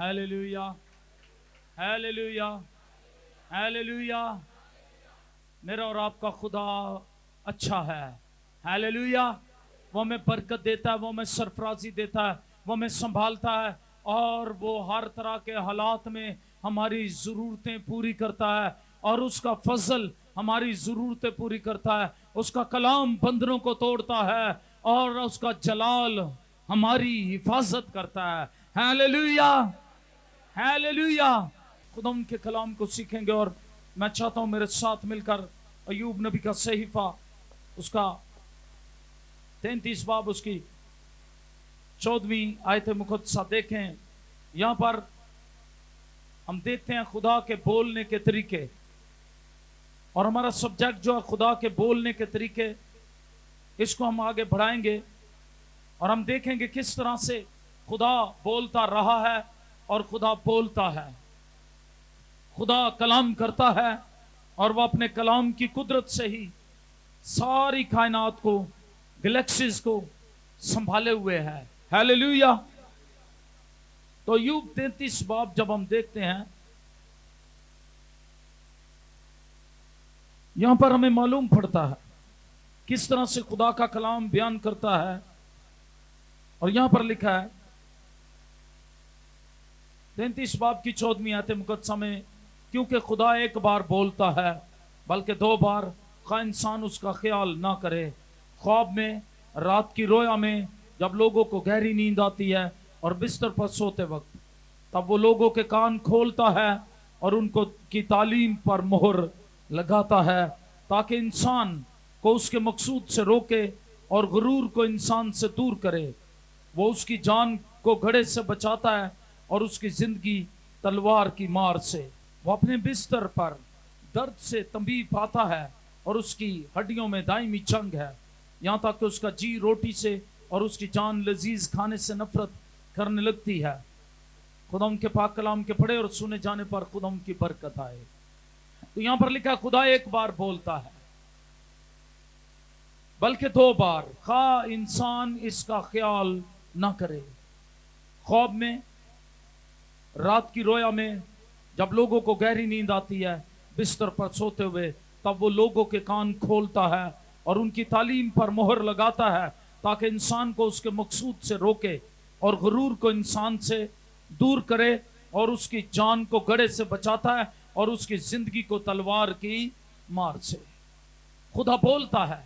Hallelujah, hallelujah, hallelujah. میرا اور آپ کا خدا اچھا ہے، ہیلیلویا۔ وہ ہمیں برکت دیتا ہے، وہ ہمیں سرفرازی دیتا ہے، وہ ہمیں سنبھالتا ہے، اور وہ ہر طرح کے حالات میں ہماری ضرورتیں پوری کرتا ہے، اور اس کا فضل ہماری ضرورتیں پوری کرتا ہے۔ اس کا کلام بندروں کو توڑتا ہے، اور اس کا جلال ہماری حفاظت کرتا ہے، ہیلیلویا، ہیلیلویا۔ خدا ان کے کلام کو سیکھیں گے، اور میں چاہتا ہوں میرے ساتھ مل کر ایوب نبی کا صحیفہ، اس کا 33 باب، اس کی 14ویں آیت مقدسہ دیکھیں۔ یہاں پر ہم دیکھتے ہیں خدا کے بولنے کے طریقے، اور ہمارا سبجیکٹ جو ہے خدا کے بولنے کے طریقے، اس کو ہم آگے بڑھائیں گے، اور ہم دیکھیں گے کس طرح سے خدا بولتا رہا ہے اور خدا بولتا ہے۔ خدا کلام کرتا ہے، اور وہ اپنے کلام کی قدرت سے ہی ساری کائنات کو، گلیکسیز کو سنبھالے ہوئے ہے، ہیلیلویا۔ تو ایوب 33 باب جب ہم دیکھتے ہیں، یہاں پر ہمیں معلوم پڑتا ہے کس طرح سے خدا کا کلام بیان کرتا ہے، اور یہاں پر لکھا ہے 33 باب کی 14ویں آیت مقدسہ میں، کیونکہ خدا ایک بار بولتا ہے بلکہ 2 بار، خواہ انسان اس کا خیال نہ کرے۔ خواب میں، رات کی رویا میں، جب لوگوں کو گہری نیند آتی ہے اور بستر پر سوتے وقت، تب وہ لوگوں کے کان کھولتا ہے اور ان کو کی تعلیم پر مہر لگاتا ہے، تاکہ انسان کو اس کے مقصود سے روکے اور غرور کو انسان سے دور کرے۔ وہ اس کی جان کو گھڑے سے بچاتا ہے اور اس کی زندگی تلوار کی مار سے۔ وہ اپنے بستر پر درد سے تنبیہ پاتا ہے، اور اس کی ہڈیوں میں دائمی جنگ ہے، یہاں تک کہ اس کا جی روٹی سے اور اس کی جان لذیذ کھانے سے نفرت کرنے لگتی ہے۔ خدا ان کے پاک کلام کے پڑھے اور سنے جانے پر خدا ان کی برکت آئے۔ تو یہاں پر لکھا خدا ایک بار بولتا ہے بلکہ 2 بار، خواہ انسان اس کا خیال نہ کرے۔ خواب میں، رات کی رویا میں، جب لوگوں کو گہری نیند آتی ہے بستر پر سوتے ہوئے، تب وہ لوگوں کے کان کھولتا ہے اور ان کی تعلیم پر مہر لگاتا ہے، تاکہ انسان کو اس کے مقصود سے روکے اور غرور کو انسان سے دور کرے، اور اس کی جان کو گڑھے سے بچاتا ہے اور اس کی زندگی کو تلوار کی مار سے۔ خدا بولتا ہے۔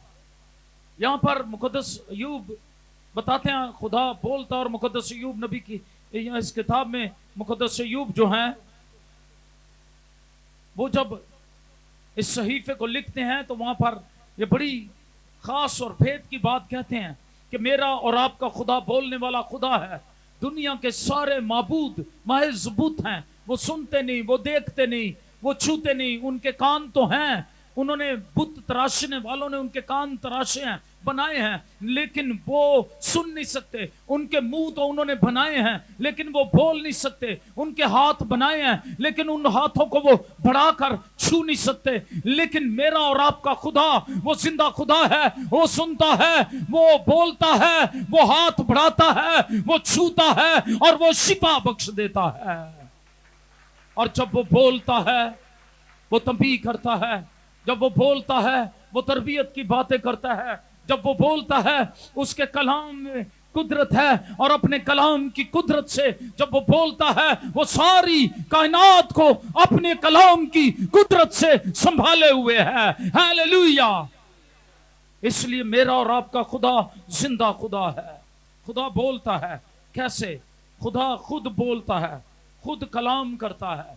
یہاں پر مقدس ایوب بتاتے ہیں خدا بولتا، اور مقدس ایوب نبی کی اس کتاب میں مقدس ایوب جو ہیں، وہ جب اس صحیفے کو لکھتے ہیں تو وہاں پر یہ بڑی خاص اور بھید کی بات کہتے ہیں کہ میرا اور آپ کا خدا بولنے والا خدا ہے۔ دنیا کے سارے معبود محض بت ہیں، وہ سنتے نہیں، وہ دیکھتے نہیں، وہ چھوتے نہیں، ان کے کان تو ہیں، انہوں نے بت تراشنے والوں نے ان کے کان تراشے ہیں، بنائے ہیں، لیکن وہ سن نہیں سکتے۔ ان کے منہ تو انہوں نے بنائے ہیں لیکن وہ بول نہیں سکتے۔ ان کے ہاتھ بنائے ہیں لیکن ان ہاتھوں کو وہ بڑھا کر چھو نہیں سکتے۔ لیکن میرا اور آپ کا خدا وہ زندہ خدا ہے، وہ سنتا ہے، وہ بولتا ہے، وہ ہاتھ بڑھاتا ہے، وہ چھوتا ہے، اور وہ شفا بخش دیتا ہے۔ اور جب وہ بولتا ہے وہ تنبیہ کرتا ہے، جب وہ بولتا ہے وہ تربیت کی باتیں کرتا ہے، جب وہ بولتا ہے اس کے کلام میں قدرت ہے، اور اپنے کلام کی قدرت سے جب وہ بولتا ہے وہ ساری کائنات کو اپنے کلام کی قدرت سے سنبھالے ہوئے ہے، ہیلیلویا۔ اس لیے میرا اور آپ کا خدا زندہ خدا ہے۔ خدا بولتا ہے، کیسے؟ خدا خود بولتا ہے، خود کلام کرتا ہے،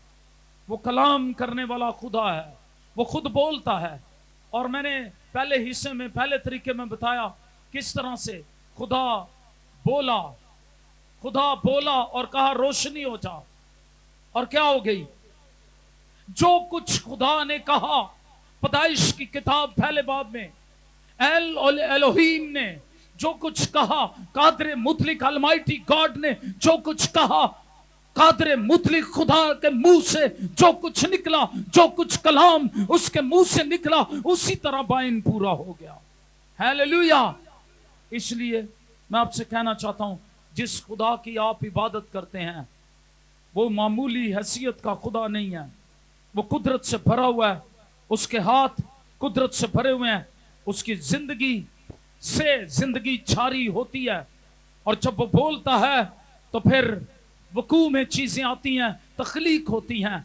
وہ کلام کرنے والا خدا ہے، وہ خود بولتا ہے۔ اور میں نے پہلے حصے میں، پہلے طریقے میں بتایا کس طرح سے خدا بولا، خدا بولا اور کہا روشنی ہو جا، اور کیا ہو گئی؟ جو کچھ خدا نے کہا، پیدائش کی کتاب پہلے باب میں الوہیم نے جو کچھ کہا، قادر مطلق المائٹی گاڈ نے جو کچھ کہا، قادر مطلق خدا کے منہ سے جو کچھ نکلا، جو کچھ کلام اس کے منہ سے نکلا، اسی طرح بائن پورا ہو گیا، ہیلیلویا۔ اس لیے میں آپ سے کہنا چاہتا ہوں، جس خدا کی آپ عبادت کرتے ہیں وہ معمولی حیثیت کا خدا نہیں ہے، وہ قدرت سے بھرا ہوا ہے، اس کے ہاتھ قدرت سے بھرے ہوئے ہیں، اس کی زندگی سے زندگی چھاری ہوتی ہے، اور جب وہ بولتا ہے تو پھر وقوع میں چیزیں آتی ہیں، تخلیق ہوتی ہیں۔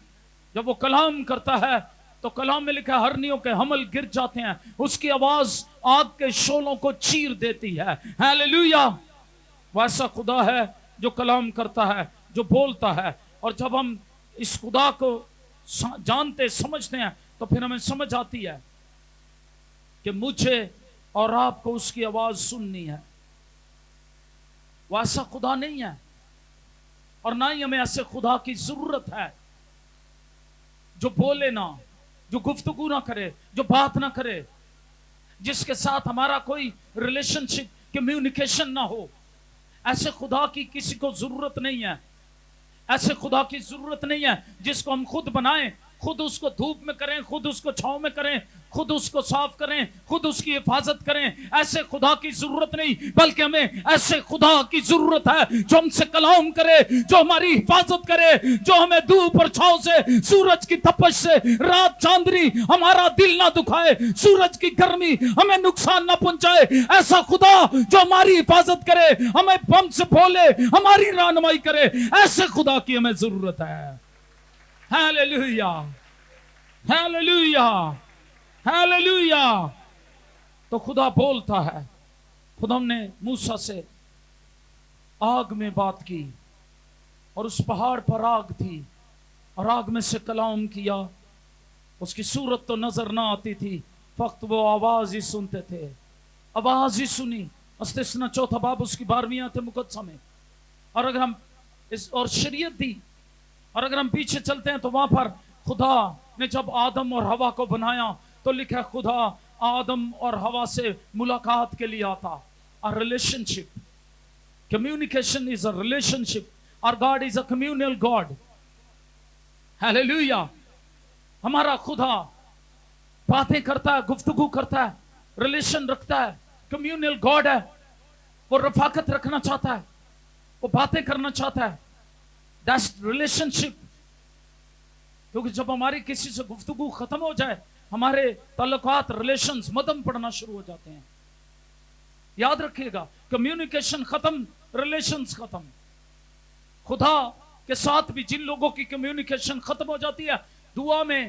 جب وہ کلام کرتا ہے تو کلام میں لکھا ہے ہرنیوں کے حمل گر جاتے ہیں، اس کی آواز آگ کے شعلوں کو چیر دیتی ہے۔ ہیلیلویا! ویسا خدا ہے جو کلام کرتا ہے، جو بولتا ہے، اور جب ہم اس خدا کو جانتے سمجھتے ہیں تو پھر ہمیں سمجھ آتی ہے کہ مجھے اور آپ کو اس کی آواز سننی ہے۔ وہ ایسا خدا نہیں ہے، اور نہ ہی ہمیں ایسے خدا کی ضرورت ہے جو بولے نہ، جو گفتگو نہ کرے، جو بات نہ کرے، جس کے ساتھ ہمارا کوئی ریلیشن شپ، کمیونیکیشن نہ ہو۔ ایسے خدا کی کسی کو ضرورت نہیں ہے، ایسے خدا کی ضرورت نہیں ہے جس کو ہم خود بنائیں، خود اس کو دھوپ میں کریں، خود اس کو چھاؤں میں کریں، خود اس کو صاف کریں، خود اس کی حفاظت کریں۔ ایسے خدا کی ضرورت نہیں، بلکہ ہمیں ایسے خدا کی ضرورت ہے جو ہم سے کلام کرے، جو ہماری حفاظت کرے، جو ہمیں دھوپ اور چھاؤں سے، سورج کی تپش سے، رات چاندنی ہمارا دل نہ دکھائے، سورج کی گرمی ہمیں نقصان نہ پہنچائے۔ ایسا خدا جو ہماری حفاظت کرے، ہمیں ہم سے بولے، ہماری رہنمائی کرے، ایسے خدا کی ہمیں ضرورت ہے۔ ہیلیلویا! ہیلیلویا! ہیلیلویا! تو خدا بولتا ہے۔ خدا نے موسیٰ سے آگ میں بات کی، اور اس پہاڑ پر آگ تھی، اور آگ میں سے کلام کیا۔ اس کی صورت تو نظر نہ آتی تھی، فقط وہ آواز ہی سنتے تھے، آواز ہی سنی۔ استثنا 4 باب اس کی 12ویں آیت مقدسہ میں۔ اور اگر ہم اور شریعت دی، اور اگر ہم پیچھے چلتے ہیں تو وہاں پر خدا نے جب آدم اور حوا کو بنایا تو لکھا ہے خدا آدم اور حوا سے ملاقات کے لیے آتا۔ A relationship. Communication is a relationship. Our God is a communal God. Hallelujah! ہمارا خدا باتیں کرتا ہے، گفتگو کرتا ہے، ریلیشن رکھتا ہے، کمیونل گاڈ ہے۔ وہ رفاقت رکھنا چاہتا ہے، وہ باتیں کرنا چاہتا ہے۔ That's relationship. کیونکہ جب ہماری کسی سے گفتگو ختم ہو جائے، ہمارے تعلقات، ریلیشنز مدم پڑنا شروع ہو جاتے ہیں۔ یاد رکھیے گا، کمیونیکیشن ختم، ریلیشنز ختم۔ خدا کے ساتھ بھی جن لوگوں کی کمیونیکیشن ختم ہو جاتی ہے، دعا میں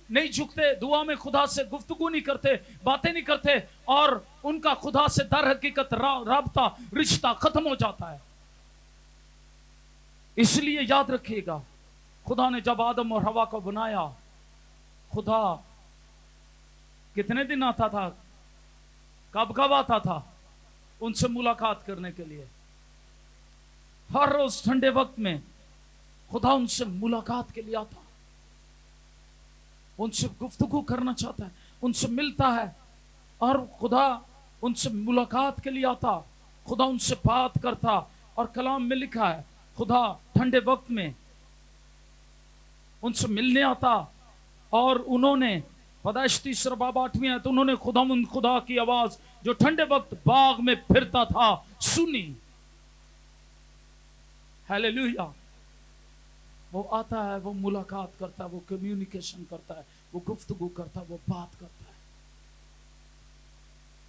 نہیں جھکتے، دعا میں خدا سے گفتگو نہیں کرتے، باتیں نہیں کرتے، اور ان کا خدا سے در حقیقت رابطہ، رشتہ ختم ہو جاتا ہے۔ اس لیے یاد رکھیے گا، خدا نے جب آدم اور حوا کو بنایا، خدا کتنے دن آتا تھا، کب آتا تھا ان سے ملاقات کرنے کے لیے؟ ہر روز ٹھنڈے وقت میں خدا ان سے ملاقات کے لیے آتا، ان سے گفتگو کرنا چاہتا ہے، ان سے ملتا ہے، اور خدا ان سے ملاقات کے لیے آتا، خدا ان سے بات کرتا۔ اور کلام میں لکھا ہے خدا ٹھنڈے وقت میں ان سے ملنے آتا، اور انہوں نے پیدائش 3 باب 8ویں آیت، انہوں نے خدا کی آواز جو ٹھنڈے وقت باغ میں پھرتا تھا سنی۔ ہیلیلویا! وہ آتا ہے، وہ ملاقات کرتا ہے، وہ کمیونیکیشن کرتا ہے، وہ گفتگو کرتا ہے، وہ بات کرتا ہے۔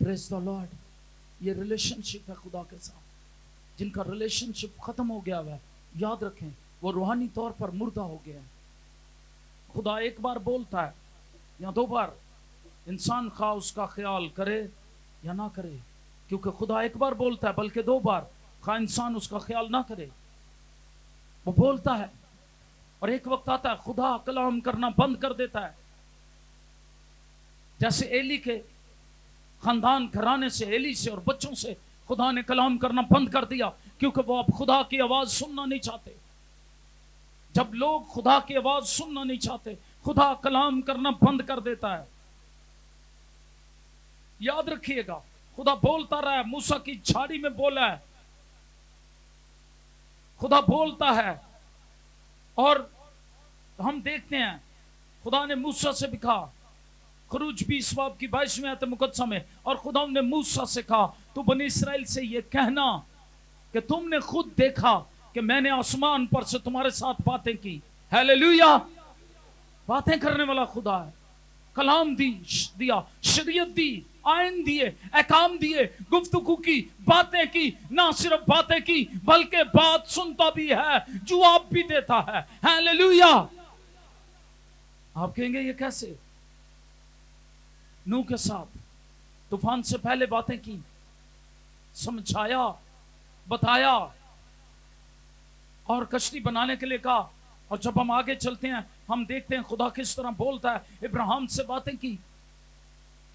پریز دی لارڈ! یہ ریلیشن شپ ہے خدا کے ساتھ۔ جن کا ریلیشن شپ ختم ہو گیا ہے، یاد رکھیں وہ روحانی طور پر مردہ ہو گیا ہے۔ خدا ایک بار بولتا ہے یا 2 بار، انسان خواہ اس کا خیال کرے یا نہ کرے، کیونکہ خدا ایک بار بولتا ہے، بلکہ 2 بار، خواہ انسان اس کا خیال نہ کرے۔ وہ بولتا ہے، اور ایک وقت آتا ہے خدا کلام کرنا بند کر دیتا ہے، جیسے ایلی کے خاندان گھرانے سے، ایلی سے اور بچوں سے خدا نے کلام کرنا بند کر دیا، کیونکہ وہ اب خدا کی آواز سننا نہیں چاہتے۔ جب لوگ خدا کی آواز سننا نہیں چاہتے، خدا کلام کرنا بند کر دیتا ہے۔ یاد رکھیے گا، خدا بولتا رہا ہے، موسیٰ کی جھاڑی میں بولا ہے، خدا بولتا ہے، اور ہم دیکھتے ہیں خدا نے موسیٰ سے بھی کہا، خروج 20 باب کی 22ویں آیت مقدسہ میں، اور خدا نے موسیٰ سے کہا تو بنی اسرائیل سے یہ کہنا کہ تم نے خود دیکھا کہ میں نے آسمان پر سے تمہارے ساتھ باتیں کی. ہیلیلویا. باتیں کرنے والا خدا ہے. کلام دیا, شریعت دی, آئین دیے, احکام دیے, گفتگو کی, باتیں کی. نہ صرف باتیں کی بلکہ بات سنتا بھی ہے, جواب بھی دیتا ہے. ہیلیلویا. آپ کہیں گے یہ کیسے؟ نوح کے ساتھ طوفان سے پہلے باتیں کی, سمجھایا, بتایا اور کشتی بنانے کے لیے کہا. اور جب ہم آگے چلتے ہیں ہم دیکھتے ہیں خدا کس طرح بولتا ہے. ابراہیم سے باتیں کی,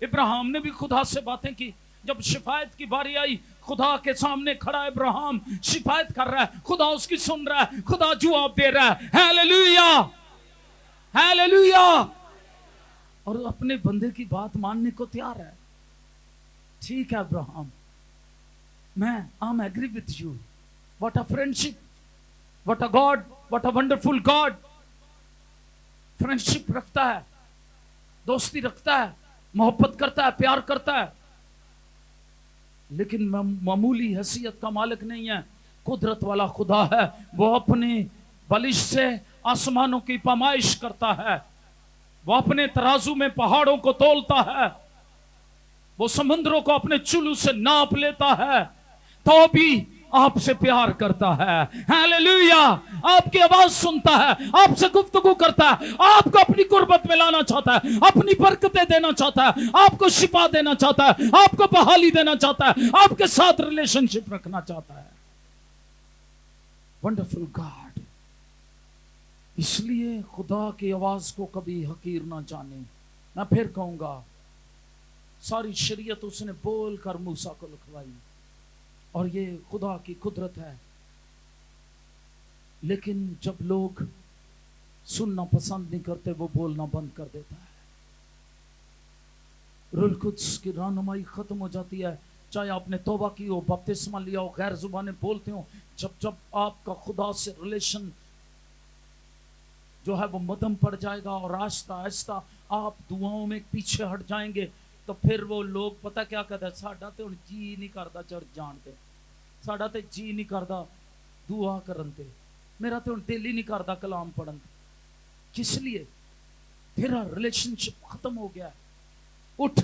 ابراہیم نے بھی خدا سے باتیں کی. جب شفایت کی باری آئی, خدا کے سامنے کھڑا ابراہیم شفایت کر رہا ہے, خدا اس کی سن رہا ہے, خدا جواب دے رہا ہے. Hallelujah, hallelujah. اور اپنے بندے کی بات ماننے کو تیار ہے. ٹھیک ہے ابراہیم, میں I'm agree with you. What a friendship, what a God, what a wonderful God. Friendship رکھتا ہے, دوستی رکھتا ہے, محبت کرتا ہے, پیار کرتا ہے, لیکن معمولی حیثیت کا مالک نہیں ہے. قدرت والا خدا ہے. وہ اپنی بلش سے آسمانوں کی پیمائش کرتا ہے. وہ اپنے ترازو میں پہاڑوں کو تولتا ہے. وہ سمندروں کو اپنے چلو سے ناپ لیتا ہے, تو بھی آپ سے پیار کرتا ہے. ہیلیلویا. آپ کی آواز سنتا ہے, آپ سے گفتگو کرتا ہے, آپ کو اپنی قربت میں لانا چاہتا ہے, اپنی برکتیں دینا چاہتا ہے, آپ کو شفا دینا چاہتا ہے, آپ کو بحالی دینا چاہتا ہے, آپ کے ساتھ ریلیشن شپ رکھنا چاہتا ہے. Wonderful God. اس لیے خدا کی آواز کو کبھی حقیر نہ جانے. میں پھر کہوں گا, ساری شریعت اس نے بول کر موسیٰ کو لکھوائی, اور یہ خدا کی قدرت ہے. لیکن جب لوگ سننا پسند نہیں کرتے, وہ بولنا بند کر دیتا ہے. روح القدس کی رہنمائی ختم ہو جاتی ہے. چاہے آپ نے توبہ کی ہو, بپتسمہ لیا ہو, غیر زبانیں بولتے ہو, جب آپ کا خدا سے ریلیشن جو ہے وہ مدھم پڑ جائے گا, اور آہستہ آہستہ آپ دعاؤں میں پیچھے ہٹ جائیں گے, تو پھر وہ لوگ پتہ کیا کہتے ہیں, ساڈا تے ہن جی نہیں کردا چرچ جان تے, ساڈا تے جی نہیں کردا دعا کرن تے, میرا تے ہن دل ہی نہیں کردا کلام پڑھن تے. کس لیے؟ تیرا ریلیشن شپ ختم ہو گیا ہے. اٹھ,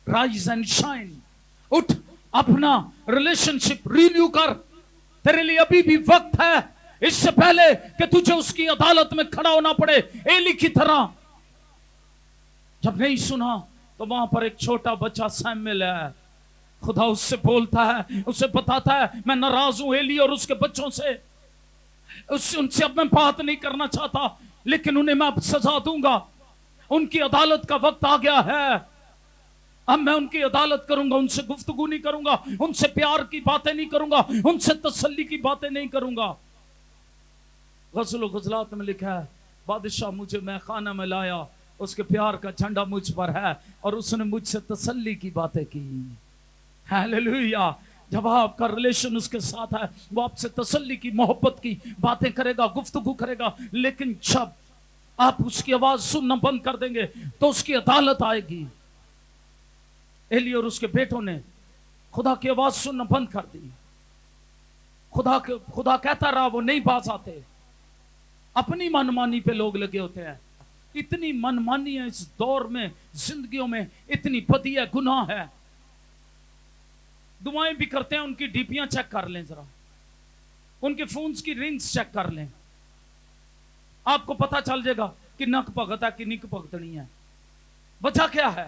رائز اینڈ شائن. اٹھ, اپنا ریلیشن شپ رینیو کر. تیرے لیے ابھی بھی وقت ہے, اس سے پہلے کہ تجھے اس کی عدالت میں کھڑا ہونا پڑے ایلی کی طرح. جب نہیں سنا تو وہاں پر ایک چھوٹا بچہ سیمویل ہے. خدا اس سے بولتا ہے, اسے بتاتا ہے میں ناراض ہوں ایلی اور اس کے بچوں سے, ان سے اب میں بات نہیں کرنا چاہتا, لیکن انہیں میں اب سزا دوں گا. ان کی عدالت کا وقت آ گیا ہے. اب میں ان کی عدالت کروں گا, ان سے گفتگو نہیں کروں گا, ان سے پیار کی باتیں نہیں کروں گا, ان سے تسلی کی باتیں نہیں کروں گا. غزل و غزلات میں لکھا ہے, بادشاہ مجھے میں خانہ میں لایا, اس کے پیار کا جھنڈا مجھ پر ہے, اور اس نے مجھ سے تسلی کی باتیں کی. ہیلیلویا. جب آپ کا ریلیشن اس کے ساتھ ہے, وہ آپ سے تسلی کی, محبت کی باتیں کرے گا, گفتگو کرے گا. لیکن جب آپ اس کی آواز سننا بند کر دیں گے تو اس کی عدالت آئے گی. ایلی اور اس کے بیٹوں نے خدا کی آواز سننا بند کر دی. خدا کہتا رہا, وہ نہیں باز آتے. اپنی منمانی پہ لوگ لگے ہوتے ہیں. اتنی منمانی ہے اس دور میں, زندگیوں میں اتنی بدی ہے, گناہ ہے. دعائیں بھی کرتے ہیں, ان کی ڈیپیاں چیک کر لیں ذرا, ان کے فونز کی رنگز چیک کر لیں, آپ کو پتا چل جائے گا کہ نک بھگت ہے کہ نک بھگتنی ہے. وجہ کیا ہے؟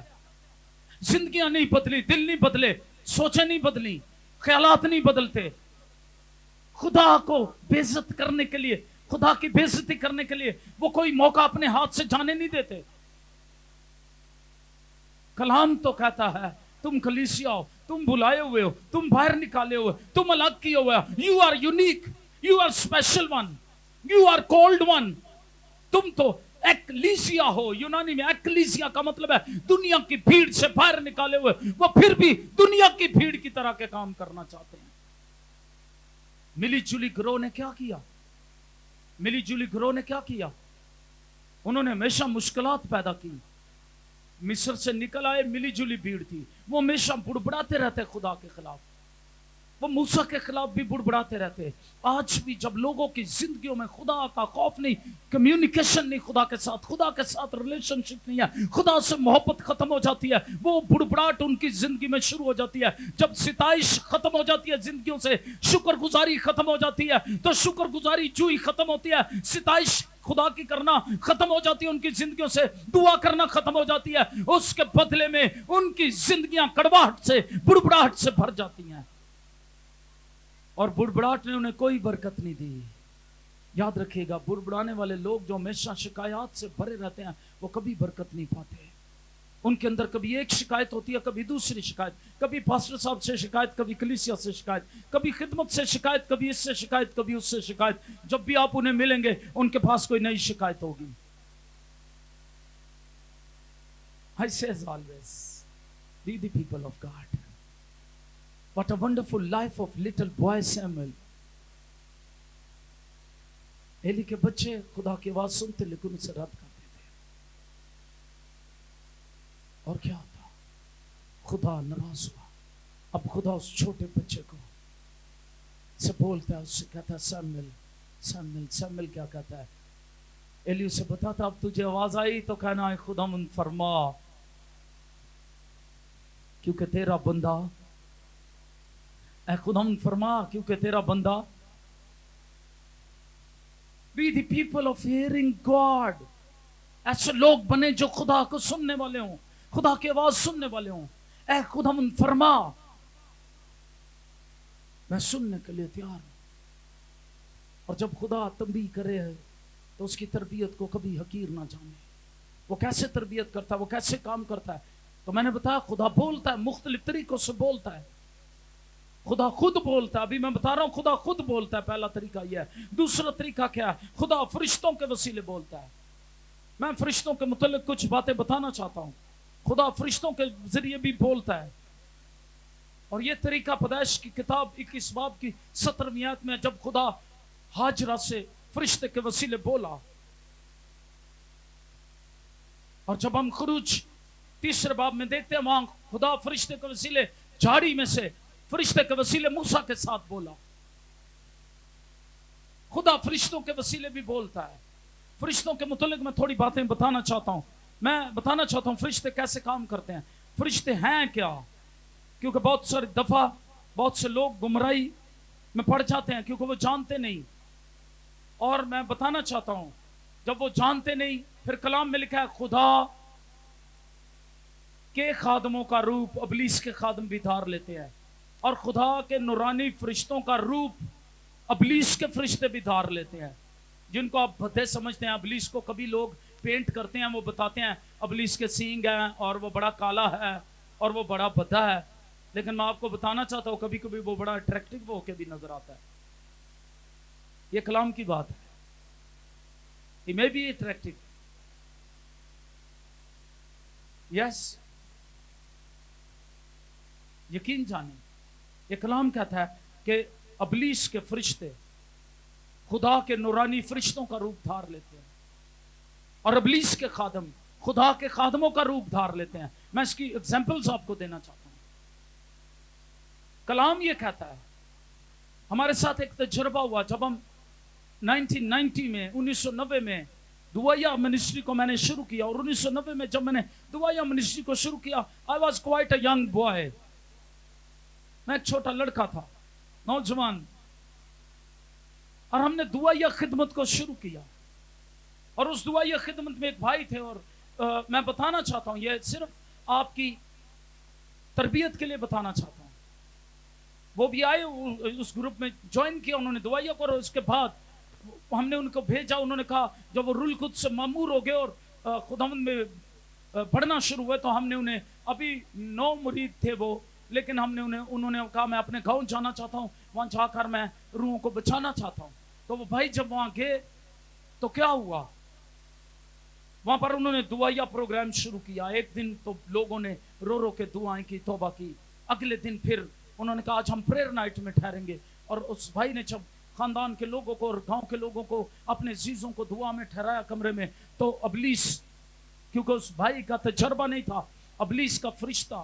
زندگیاں نہیں بدلی, دل نہیں بدلے, سوچیں نہیں بدلی, خیالات نہیں بدلتے. خدا کو بے عزت کرنے کے لیے, خدا کی بے عزتی کرنے کے لیے وہ کوئی موقع اپنے ہاتھ سے جانے نہیں دیتے. کلام تو کہتا ہے تم کلیسیا ہو, تم بلائے ہوئے ہو, تم باہر نکالے ہوئے, تم الگ کیے ہوئے, you are unique, you are special one, you are cold one. تم تو ایکلیسیا ہو. یونانی میں ایکلیسیا کا مطلب ہے دنیا کی بھیڑ سے باہر نکالے ہوئے. وہ پھر بھی دنیا کی بھیڑ کی طرح کے کام کرنا چاہتے ہیں. ملی جلی گروہ نے کیا کیا؟ ملی جلی گروہ نے کیا کیا؟ انہوں نے ہمیشہ مشکلات پیدا کی. مصر سے نکل آئے, ملی جلی بھیڑ تھی, وہ ہمیشہ بڑبڑاتے رہتے خدا کے خلاف. وہ موسیٰ کے خلاف بھی بڑبڑاتے رہتے. آج بھی جب لوگوں کی زندگیوں میں خدا کا خوف نہیں, کمیونیکیشن نہیں خدا کے ساتھ ریلیشن شپ نہیں ہے, خدا سے محبت ختم ہو جاتی ہے, وہ بڑبڑاہٹ ان کی زندگی میں شروع ہو جاتی ہے. جب ستائش ختم ہو جاتی ہے زندگیوں سے, شکر گزاری ختم ہو جاتی ہے, تو شکر گزاری جو ہی ختم ہوتی ہے, ستائش خدا کی کرنا ختم ہو جاتی ہے ان کی زندگیوں سے, دعا کرنا ختم ہو جاتی ہے, اس کے بدلے میں ان کی زندگیاں کڑواہٹ سے, بڑبڑاہٹ سے بھر جاتی ہیں. اور بڑبڑاہٹ نے انہیں کوئی برکت نہیں دی. یاد رکھیے گا, بڑبڑانے والے لوگ جو ہمیشہ شکایات سے بھرے رہتے ہیں وہ کبھی برکت نہیں پاتے. ان کے اندر کبھی ایک شکایت ہوتی ہے, کبھی دوسری شکایت, کبھی پاسٹر صاحب سے شکایت, کبھی کلیسیا سے شکایت, کبھی خدمت سے شکایت, کبھی اس سے شکایت, کبھی اس سے شکایت. جب بھی آپ انہیں ملیں گے ان کے پاس کوئی نئی شکایت ہوگی. I say as always, be the people of God. What a wonderful life of little boy Samuel. ایلی کے بچے خدا کی آواز سنتے لیکن اسے رد کرتے تھے. اور کیا ہوتا, خدا ناراض ہوا. اب خدا اس چھوٹے بچے کو سے بولتا ہے, اس سے کہتا ہے سیمویل سیمویل سیمویل. کیا کہتا ہے؟ ایلی اسے بتاتا اب تجھے آواز آئی تو کہنا ہے خداوند فرما, کیونکہ تیرا بندہ, اے خداوند فرما کیونکہ تیرا بندہ. Be the people of hearing God. ایسے لوگ بنے جو خدا کو سننے والے ہوں, خدا کی آواز سننے والے ہوں. اے خداوند فرما, میں سننے کے لیے تیار ہوں. اور جب خدا تنبیہ کرے تو اس کی تربیت کو کبھی حقیر نہ جانے. وہ کیسے تربیت کرتا ہے, وہ کیسے کام کرتا ہے, تو میں نے بتایا خدا بولتا ہے, مختلف طریقوں سے بولتا ہے. خدا خود بولتا ہے, ابھی میں بتا رہا ہوں خدا خود بولتا ہے, پہلا طریقہ یہ ہے. دوسرا طریقہ کیا ہے, خدا فرشتوں کے وسیلے بولتا ہے. میں فرشتوں کے متعلق کچھ باتیں بتانا چاہتا ہوں. خدا فرشتوں کے ذریعے بھی بولتا ہے. اور یہ طریقہ پیدائش کی کتاب 21 باب کی 17ویں آیت میں, جب خدا ہاجرہ سے فرشتے کے وسیلے بولا, اور جب ہم خروج 3 باب میں دیکھتے ہیں وہاں خدا فرشتے کے وسیلے جھاڑی میں سے فرشتے کے وسیلے موسیٰ کے ساتھ بولا. خدا فرشتوں کے وسیلے بھی بولتا ہے. فرشتوں کے متعلق میں تھوڑی باتیں بتانا چاہتا ہوں. میں بتانا چاہتا ہوں فرشتے کیسے کام کرتے ہیں, فرشتے ہیں کیا, کیونکہ بہت ساری دفعہ بہت سے لوگ گمراہی میں پڑ جاتے ہیں کیونکہ وہ جانتے نہیں. اور میں بتانا چاہتا ہوں جب وہ جانتے نہیں, پھر کلام میں لکھا ہے خدا کے خادموں کا روپ ابلیس کے خادم بھی دھار لیتے ہیں, اور خدا کے نورانی فرشتوں کا روپ ابلیس کے فرشتے بھی دھار لیتے ہیں. جن کو آپ بھدے سمجھتے ہیں, ابلیس کو کبھی لوگ پینٹ کرتے ہیں, وہ بتاتے ہیں ابلیس کے سینگ ہیں اور وہ بڑا کالا ہے اور وہ بڑا بھدا ہے. لیکن میں آپ کو بتانا چاہتا ہوں کبھی کبھی وہ بڑا اٹریکٹیو ہو کے بھی نظر آتا ہے. یہ کلام کی بات ہے. He may be attractive. Yes. یقین جانیں, یہ کلام کہتا ہے کہ ابلیس کے فرشتے خدا کے نورانی فرشتوں کا روپ دھار لیتے ہیں, اور ابلیس کے خادم خدا کے خادموں کا روپ دھار لیتے ہیں. میں اس کی ایگزامپلز آپ کو دینا چاہتا ہوں. کلام یہ کہتا ہے, ہمارے ساتھ ایک تجربہ ہوا جب ہم 1990 میں 1990 میں دعائیہ منسٹری کو میں نے شروع کیا. اور 1990 میں جب میں نے دعائیہ منسٹری کو شروع کیا, I was quite a young boy. میں ایک چھوٹا لڑکا تھا, نوجوان, اور ہم نے دعائیہ خدمت کو شروع کیا. اور اس دعائیہ خدمت میں ایک بھائی تھے, اور میں بتانا چاہتا ہوں, یہ صرف آپ کی تربیت کے لیے بتانا چاہتا ہوں. وہ بھی آئے, اس گروپ میں جوائن کیا, انہوں نے دعائیہ کو, اور اس کے بعد ہم نے ان کو بھیجا. انہوں نے کہا جب وہ روح القدس سے مامور ہو گئے اور خداوند میں پڑھنا شروع ہوئے, تو ہم نے انہیں, ابھی 9 مرید تھے وہ, لیکن ہم نے انہوں نے کہا میں اپنے گاؤں جانا چاہتا ہوں, وہاں جا کر میں روحوں کو بچانا چاہتا ہوں. تو وہ بھائی جب وہاں گئے تو کیا ہوا, وہاں پر انہوں نے دعائیہ پروگرام شروع کیا. ایک دن تو لوگوں نے رو رو کے دعائیں کی, توبہ کی. اگلے دن پھر انہوں نے کہا آج ہم پریئر نائٹ میں ٹھہریں گے. اور اس بھائی نے جب خاندان کے لوگوں کو اور گاؤں کے لوگوں کو, اپنے عزیزوں کو دعا میں ٹھہرایا کمرے میں, تو ابلیس, کیونکہ اس بھائی کا تجربہ نہیں تھا, ابلیس کا فرشتہ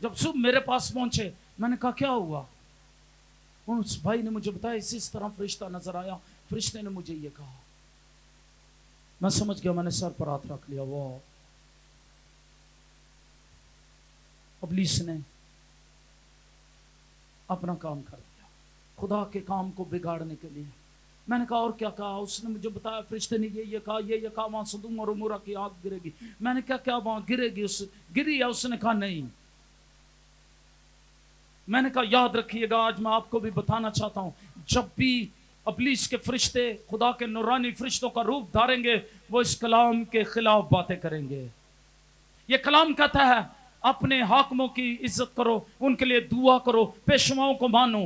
جب صبح میرے پاس پہنچے میں نے کہا کیا ہوا؟ اس بھائی نے مجھے بتایا اس طرح فرشتہ نظر آیا، فرشتے نے مجھے یہ کہا۔ میں سمجھ گیا، میں نے سر پر ہاتھ رکھ لیا۔ وہ ابلیس نے اپنا کام کر دیا خدا کے کام کو بگاڑنے کے لیے۔ میں نے کہا اور کیا کہا؟ اس نے مجھے بتایا فرشتے نے یہ کہا، یہ کہا وہاں سدوم اور عمورہ کی آگ گرے گی۔ میں نے کیا وہاں گرے گی؟ گری ہے؟ اس نے کہا نہیں۔ میں نے کہا یاد رکھیے گا، آج میں آپ کو بھی بتانا چاہتا ہوں، جب بھی ابلیس کے فرشتے خدا کے نورانی فرشتوں کا روپ دھاریں گے، وہ اس کلام کے خلاف باتیں کریں گے۔ یہ کلام کہتا ہے اپنے حاکموں کی عزت کرو، ان کے لیے دعا کرو، پیشواؤں کو مانو،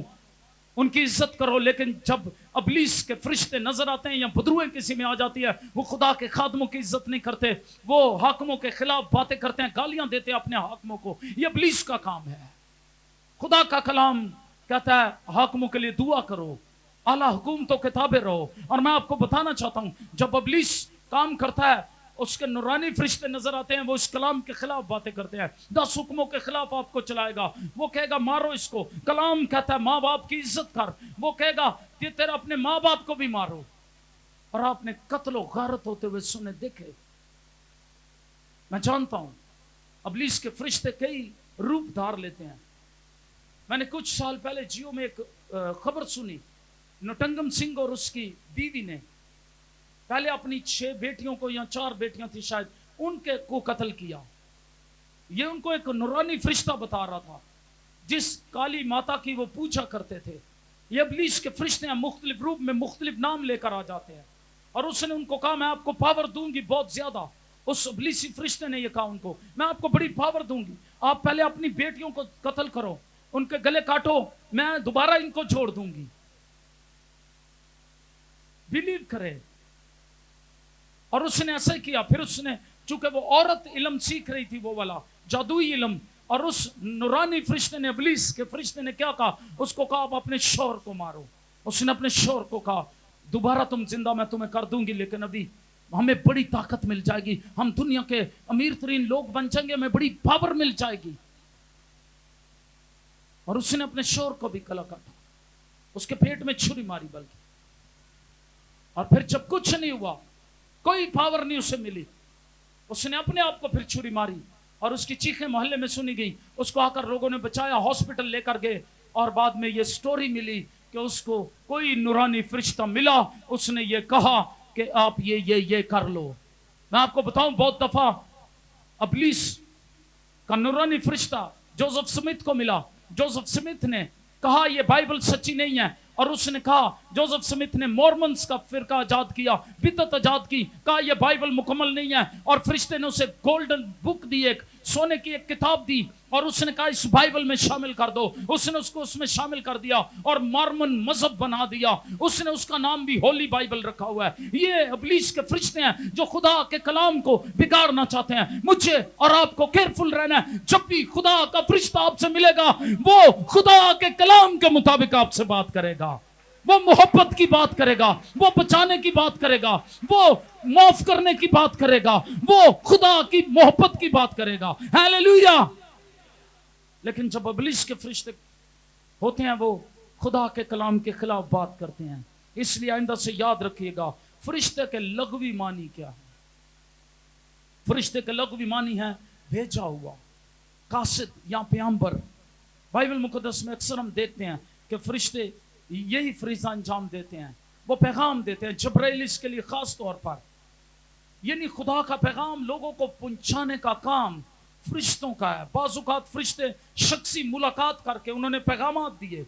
ان کی عزت کرو۔ لیکن جب ابلیس کے فرشتے نظر آتے ہیں یا بدروہیں کسی میں آ جاتی ہے، وہ خدا کے خادموں کی عزت نہیں کرتے، وہ حاکموں کے خلاف باتیں کرتے ہیں، گالیاں دیتے ہیں اپنے حاکموں کو۔ یہ ابلیس کا کام ہے۔ خدا کا کلام کہتا ہے حاکموں کے لیے دعا کرو، اعلیٰ حکومتوں کے تابع رہو۔ اور میں آپ کو بتانا چاہتا ہوں، جب ابلیس کام کرتا ہے، اس کے نورانی فرشتے نظر آتے ہیں، وہ اس کلام کے خلاف باتیں کرتے ہیں، 10 حکموں کے خلاف آپ کو چلائے گا۔ وہ کہے گا مارو اس کو، کلام کہتا ہے ماں باپ کی عزت کر۔ وہ کہے گا کہ تیرے اپنے ماں باپ کو بھی مارو۔ اور آپ نے قتل و غارت ہوتے ہوئے سنے دیکھے۔ میں جانتا ہوں ابلیس کے فرشتے کئی روپ دھار لیتے ہیں۔ میں نے کچھ سال پہلے جیو میں ایک خبر سنی، نوٹنگم سنگھ اور اس کی بیوی نے پہلے اپنی 6 بیٹیوں کو یا 4 بیٹیاں تھی شاید، ان کے کو قتل کیا۔ یہ ان کو ایک نورانی فرشتہ بتا رہا تھا جس کالی ماتا کی وہ پوجا کرتے تھے۔ یہ ابلیس کے فرشتے ہیں، مختلف روپ میں مختلف نام لے کر آ جاتے ہیں۔ اور اس نے ان کو کہا میں آپ کو پاور دوں گی بہت زیادہ۔ اس ابلیسی فرشتے نے یہ کہا ان کو، میں آپ کو بڑی پاور دوں گی، آپ پہلے اپنی بیٹیوں کو قتل کرو، ان کے گلے کاٹو، میں دوبارہ ان کو چھوڑ دوں گی۔ بلیو کرے۔ اور اس نے ایسا ہی کیا۔ پھر اس نے، چونکہ وہ عورت علم سیکھ رہی تھی، وہ والا جادوئی علم، اور اس نورانی فرشتے نے، ابلیس کے فرشتے نے کیا کہا؟ اس کو کہا آپ اپنے شوہر کو مارو۔ اس نے اپنے شوہر کو کہا دوبارہ تم زندہ میں تمہیں کر دوں گی، لیکن ابھی ہمیں بڑی طاقت مل جائے گی، ہم دنیا کے امیر ترین لوگ بن جائیں گے، ہمیں بڑی پاور مل جائے گی۔ اور اس نے اپنے شوہر کو بھی گلا کاٹا، اس کے پیٹ میں چھری ماری بلکہ۔ اور پھر جب کچھ نہیں ہوا، کوئی پاور نہیں اسے ملی، اس نے اپنے آپ کو پھر چھری ماری، اور اس کی چیخیں محلے میں سنی گئی۔ اس کو آ کر لوگوں نے بچایا، ہاسپٹل لے کر گئے، اور بعد میں یہ سٹوری ملی کہ اس کو کوئی نورانی فرشتہ ملا، اس نے یہ کہا کہ آپ یہ کر لو۔ میں آپ کو بتاؤں، بہت دفعہ ابلیس کا نورانی فرشتہ جوزف سمتھ کو ملا۔ جوزف سمتھ نے کہا یہ بائبل سچی نہیں ہے، اور اس نے کہا، جوزف سمتھ نے مورمنز کا فرقہ ایجاد کیا، بدعت ایجاد کی، کہا یہ بائبل مکمل نہیں ہے، اور فرشتے نے اسے گولڈن بک دی، ایک سونے کی ایک کتاب دی، اور اس نے کہا اس بائبل میں شامل کر دو۔ اس نے اس کو اس میں شامل کر دیا اور مارمن مذہب بنا دیا۔ اس نے اس کا نام بھی ہولی بائبل رکھا ہوا ہے۔ یہ ابلیس کے فرشتے ہیں جو خدا کے کلام کو بگاڑنا چاہتے ہیں۔ مجھے اور آپ کو کیئرفل رہنا ہے، جب بھی خدا کا فرشتہ آپ سے ملے گا، وہ خدا کے کلام کے مطابق آپ سے بات کرے گا، وہ محبت کی بات کرے گا، وہ بچانے کی بات کرے گا، وہ معاف کرنے کی بات کرے گا، وہ خدا کی محبت کی بات کرے گا۔ ہیلیلویا۔ لیکن جب ابلیس کے فرشتے ہوتے ہیں، وہ خدا کے کلام کے خلاف بات کرتے ہیں۔ اس لیے آئندہ سے یاد رکھیے گا، فرشتے کے لغوی معنی کیا ہے؟ فرشتے کے لغوی معنی ہے بھیجا ہوا، قاصد یا پیغمبر۔ بائبل مقدس میں اکثر ہم دیکھتے ہیں کہ فرشتے یہی فریضہ انجام دیتے ہیں، وہ پیغام دیتے ہیں۔ جبرائیل اس کے لیے خاص طور پر، یعنی خدا کا پیغام لوگوں کو پہنچانے کا کام فرشتوں کا ہے۔ بعض اوقات فرشتے شخصی ملاقات کر کے انہوں نے پیغامات دیے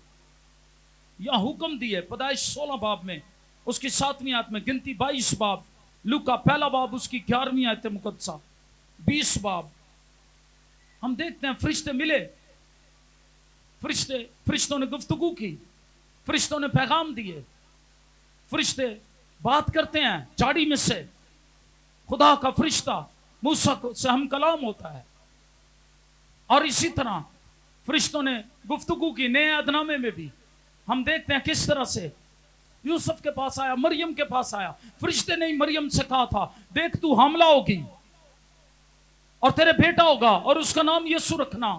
یا حکم دیے۔ پیدائش 16 باب میں، اس کی 7ویں آیت میں، گنتی 22 باب، لوکا پہلا باب اس کی 11ویں آیت مقدسہ، 20 باب، ہم دیکھتے ہیں فرشتے ملے، فرشتوں نے گفتگو کی، فرشتوں نے پیغام دیے، فرشتے بات کرتے ہیں جاڑی میں سے۔ خدا کا فرشتہ موسیٰ سے ہم کلام ہوتا ہے، اور اسی طرح فرشتوں نے گفتگو کی۔ نئے عہد نامے میں بھی ہم دیکھتے ہیں کس طرح سے یوسف کے پاس آیا، مریم کے پاس آیا، فرشتے نے مریم سے کہا تھا دیکھ تو حاملہ ہوگی اور تیرے بیٹا ہوگا اور اس کا نام یسوع رکھنا،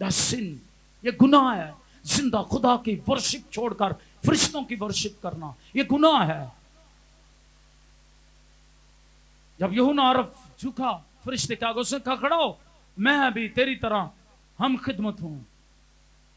That's sin. یہ گناہ ہے زندہ خدا کی ورشپ چھوڑ کر فرشتوں کی ورشپ کرنا، یہ گناہ ہے. جب یوحنا عرف جھکا فرشتے کے آگے، اس نے کہا کھڑا ہو، میں بھی تیری طرح ہم خدمت ہوں.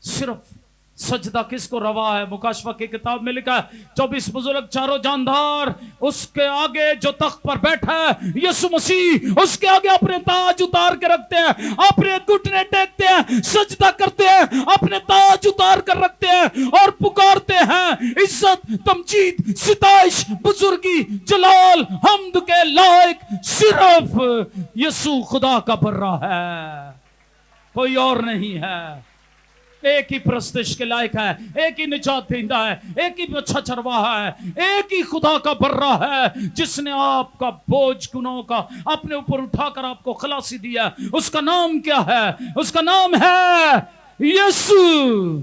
صرف سجدہ کس کو روا ہے؟ مکاشفہ کی کتاب میں لکھا ہے 24 بزرگ چاروں جاندار اس کے آگے جو تخت پر بیٹھا ہے یسوع مسیح، اس کے آگے اپنے تاج اتار کے رکھتے ہیں، اپنے گھٹنے ٹیکتے ہیں، سجدہ کرتے ہیں، اپنے تاج اتار کر رکھتے ہیں اور پکارتے ہیں عزت، تمجید، ستائش، بزرگی، جلال، حمد کے لائق صرف یسوع خدا کا برہ ہے، کوئی اور نہیں ہے. ایک ہی پرستش کے لائق ہے، ایک ہی نجات دہندہ ہے، ایک ہی اچھا چرواہا ہے، ایک ہی خدا کا برہ ہے جس نے آپ کا بوجھ گناہوں کا اپنے اوپر اٹھا کر آپ کو خلاصی دیا. اس کا نام کیا ہے؟ اس کا نام ہے یسوع.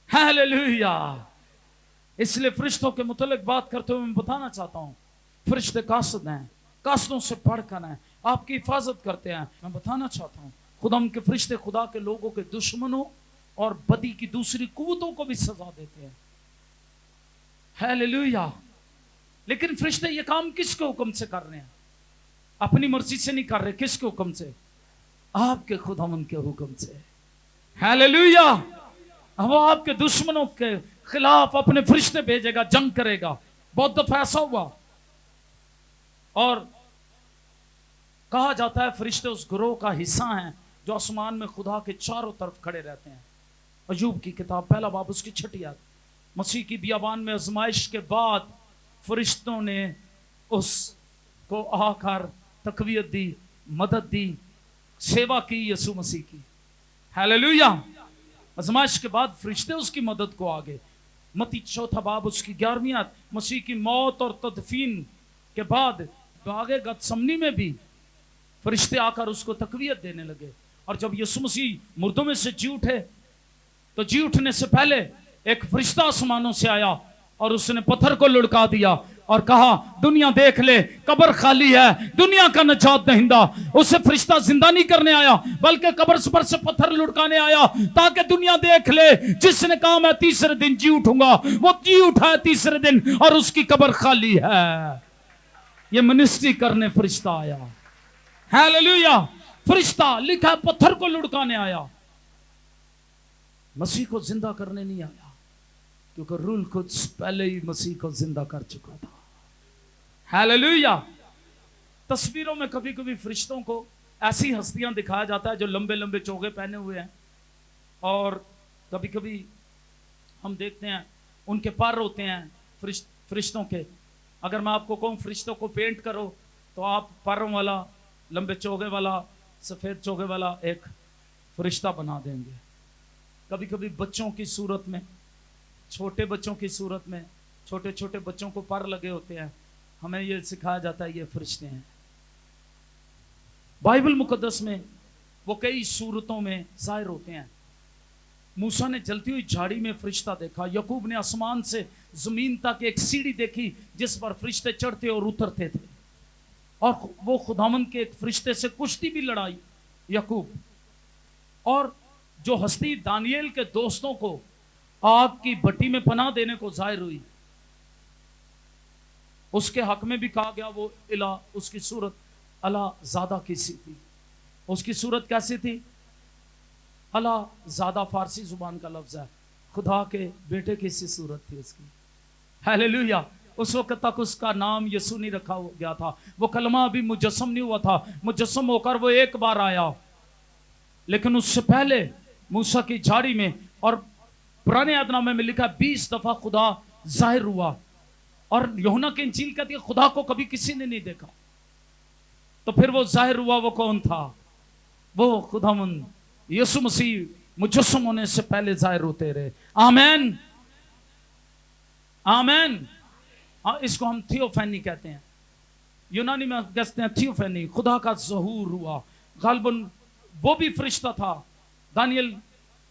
ہیلیلویا. اس لیے فرشتوں کے متعلق بات کرتے ہوئے میں بتانا چاہتا ہوں، فرشتے قاصد ہیں، قاصدوں سے بڑھ کر ہیں، آپ کی حفاظت کرتے ہیں. میں بتانا چاہتا ہوں خدا کے فرشتے خدا کے لوگوں کے دشمنوں اور بدی کی دوسری قوتوں کو بھی سزا دیتے ہیں. ہیلیلویا. لیکن فرشتے یہ کام کس کے حکم سے کر رہے ہیں؟ اپنی مرضی سے نہیں کر رہے. کس کے حکم سے؟ آپ کے خداوند کے حکم سے. ہیلیلویا. وہ آپ کے دشمنوں کے خلاف اپنے فرشتے بھیجے گا، جنگ کرے گا. بہت دفعہ ایسا ہوا، اور کہا جاتا ہے فرشتے اس گروہ کا حصہ ہیں جو آسمان میں خدا کے چاروں طرف کھڑے رہتے ہیں. ایوب کی کتاب 1 باب اس کی 6 آیت. مسیح کی بیابان میں آزمائش کے بعد فرشتوں نے اس کو آ کر تقویت دی، مدد دی، سیوا کی یسوع مسیح کی. ہیلیلویا. آزمائش کے بعد فرشتے اس کی مدد کو آگے. متی 4 باب اس کی 11 آیت. مسیح کی موت اور تدفین کے بعد آگے گتسمنی میں بھی فرشتے آ کر اس کو تقویت دینے لگے. اور جب یسوع مسیح مردوں میں سے جی اٹھے تو جی اٹھنے سے پہلے ایک فرشتہ آسمانوں سے آیا اور اس نے پتھر کو لڑکا دیا اور کہا دنیا دیکھ لے، قبر خالی ہے، دنیا کا نجات دہندہ. اسے فرشتہ زندہ نہیں کرنے آیا بلکہ قبر پر سے پتھر لڑکانے آیا تاکہ دنیا دیکھ لے جس نے کہا میں تیسرے دن جی اٹھوں گا، وہ جی اٹھا ہے تیسرے دن اور اس کی قبر خالی ہے. یہ منسٹری کرنے فرشتہ آیا. ہیلیلویا. فرشتہ لکھا پتھر کو لڑکانے آیا، مسیح کو زندہ کرنے نہیں آیا، کیونکہ روح القدس پہلے ہی مسیح کو زندہ کر چکا تھا. ہیلیلویا. تصویروں میں کبھی کبھی فرشتوں کو ایسی ہستیاں دکھایا جاتا ہے جو لمبے لمبے چوغے پہنے ہوئے ہیں، اور کبھی کبھی ہم دیکھتے ہیں ان کے پر ہوتے ہیں فرشتوں کے. اگر میں آپ کو کہوں فرشتوں کو پینٹ کرو تو آپ پروں والا، لمبے چوغے والا، سفید چوغے والا ایک فرشتہ بنا دیں گے. کبھی کبھی بچوں کی صورت میں، چھوٹے بچوں کی صورت میں، چھوٹے چھوٹے بچوں کو پر لگے ہوتے ہیں. ہمیں یہ سکھایا جاتا ہے یہ فرشتے ہیں. بائبل مقدس میں وہ کئی صورتوں میں ظاہر ہوتے ہیں. موسیٰ نے جلتی ہوئی جھاڑی میں فرشتہ دیکھا. یعقوب نے آسمان سے زمین تک ایک سیڑھی دیکھی جس پر فرشتے چڑھتے اور اترتے تھے، اور وہ خداوند کے ایک فرشتے سے کشتی بھی لڑائی یعقوب. اور جو ہستی دانیل کے دوستوں کو آگ کی بھٹی میں پناہ دینے کو ظاہر ہوئی، اس کے حق میں بھی کہا گیا وہ الہ، اس کی صورت اللہ زادہ کی سی تھی. اس کی صورت کیسی تھی؟ اللہ زادہ فارسی زبان کا لفظ ہے، خدا کے بیٹے کی سی صورت تھی اس کی. ہیلیلویا. اس وقت تک اس کا نام یسوع نہیں رکھا گیا تھا، وہ کلمہ ابھی مجسم نہیں ہوا تھا. مجسم ہو کر وہ ایک بار آیا، لیکن اس سے پہلے موسیٰ کی جھاڑی میں اور پرانے عہد نامے میں لکھا 20 دفعہ خدا ظاہر ہوا. اور یوحنا کی انجیل کہتی ہے خدا کو کبھی کسی نے نہیں دیکھا. تو پھر وہ ظاہر ہوا، وہ کون تھا؟ وہ خداوند یسوع مسیح مجسم ہونے سے پہلے ظاہر ہوتے رہے. آمین آمین. اس کو ہم تھیوفینی کہتے ہیں، یونانی میں کہتے ہیں تھیوفینی، خدا کا ظہور ہوا. غالباً وہ بھی فرشتہ تھا دانیل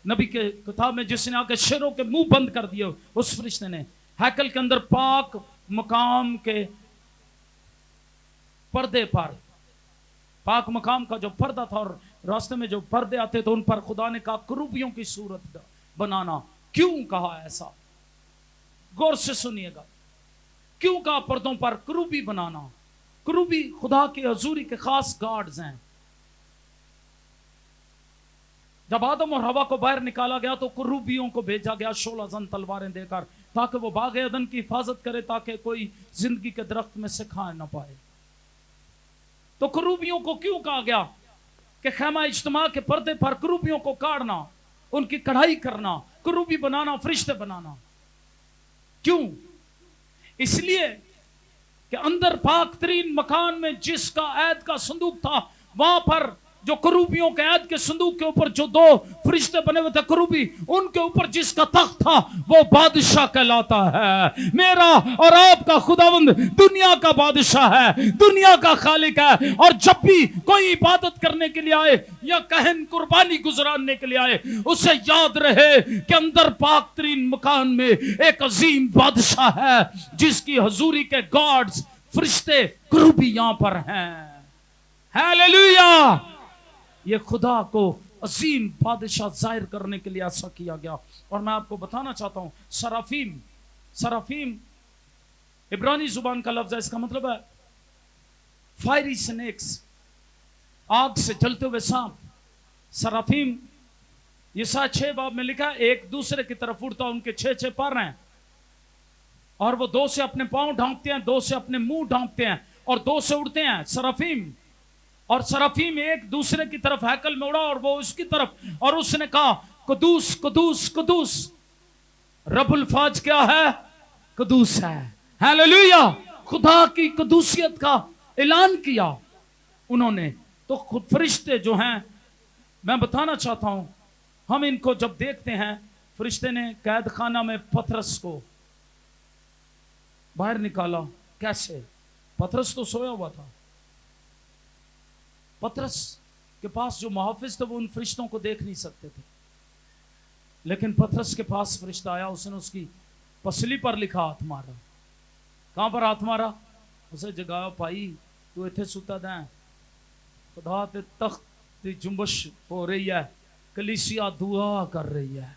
نبی کے کتاب میں جس نے آ کے شیروں کے منہ بند کر دیے. اس فرشتے نے ہیکل کے اندر پاک مقام کے پردے پر، پاک مقام کا جو پردہ تھا اور راستے میں جو پردے آتے تو ان پر خدا نے کہا کروبیوں کی صورت بنانا. کیوں کہا ایسا؟ غور سے سنیے گا. کیوں کہا پردوں پر کروبی بنانا؟ کروبی خدا کی حضوری کے خاص گارڈز ہیں. جب آدم اور حوا کو باہر نکالا گیا تو کروبیوں کو بھیجا گیا شعلہ زن تلواریں دے کر تاکہ وہ باغ عدن کی حفاظت کرے تاکہ کوئی زندگی کے درخت میں سے کھا نہ پائے. تو کروبیوں کو کیوں کہا گیا کہ خیمہ اجتماع کے پردے پر کروبیوں کو کاٹنا، ان کی کڑھائی کرنا، کروبی بنانا، فرشتے بنانا؟ کیوں؟ اس لیے کہ اندر پاک ترین مکان میں جس کا عہد کا صندوق تھا، وہاں پر جو کروبیوں کے عہد کے صندوق کے اوپر جو 2 فرشتے بنے ہوئے تھے کروبی، ان کے اوپر جس کا تخت تھا وہ بادشاہ کہلاتا ہے. میرا اور آپ کا خداوند دنیا کا بادشاہ ہے، دنیا کا خالق ہے. اور جب بھی کوئی عبادت کرنے کے لیے آئے یا کہن قربانی گزراننے کے لیے آئے، اسے یاد رہے کہ اندر پاک ترین مکان میں ایک عظیم بادشاہ ہے جس کی حضوری کے گارڈز فرشتے کروبی یہاں پر ہیں. ہیلیلویا! یہ خدا کو عظیم بادشاہ ظاہر کرنے کے لیے ایسا کیا گیا. اور میں آپ کو بتانا چاہتا ہوں سرافیم عبرانی زبان کا لفظ ہے، اس کا مطلب ہے فائری سنیکس، آگ سے جلتے ہوئے سانپ. سرافیم یسایا 6 باب میں لکھا ہے ایک دوسرے کی طرف اڑتا، ان کے 6 پر ہیں اور وہ 2 سے اپنے پاؤں ڈھانپتے ہیں، 2 سے اپنے منہ ڈھانپتے ہیں اور 2 سے اڑتے ہیں. سرافیم اور سرافیم ایک دوسرے کی طرف ہیکل میں اڑا اور وہ اس کی طرف، اور اس نے کہا قدوس قدوس قدوس رب الفاظ کیا ہے؟ قدوس ہے. ہیلیلویا! خدا کی قدوسیت کا اعلان کیا انہوں نے. تو خود فرشتے جو ہیں، میں بتانا چاہتا ہوں، ہم ان کو جب دیکھتے ہیں، فرشتے نے قید خانہ میں پترس کو باہر نکالا. کیسے؟ پترس تو سویا ہوا تھا. پترس کے پاس جو محافظ تھے وہ ان فرشتوں کو دیکھ نہیں سکتے تھے، لیکن پترس کے پاس فرشتہ آیا، اس نے اس کی پسلی پر لکھا ہاتھ مارا. کہاں پر ہاتھ مارا؟ اسے جگایا. بھائی تو ایتھے ستا دیں، خدا تے تخت دی جنبش ہو رہی ہے، کلیسیا دعا کر رہی ہے.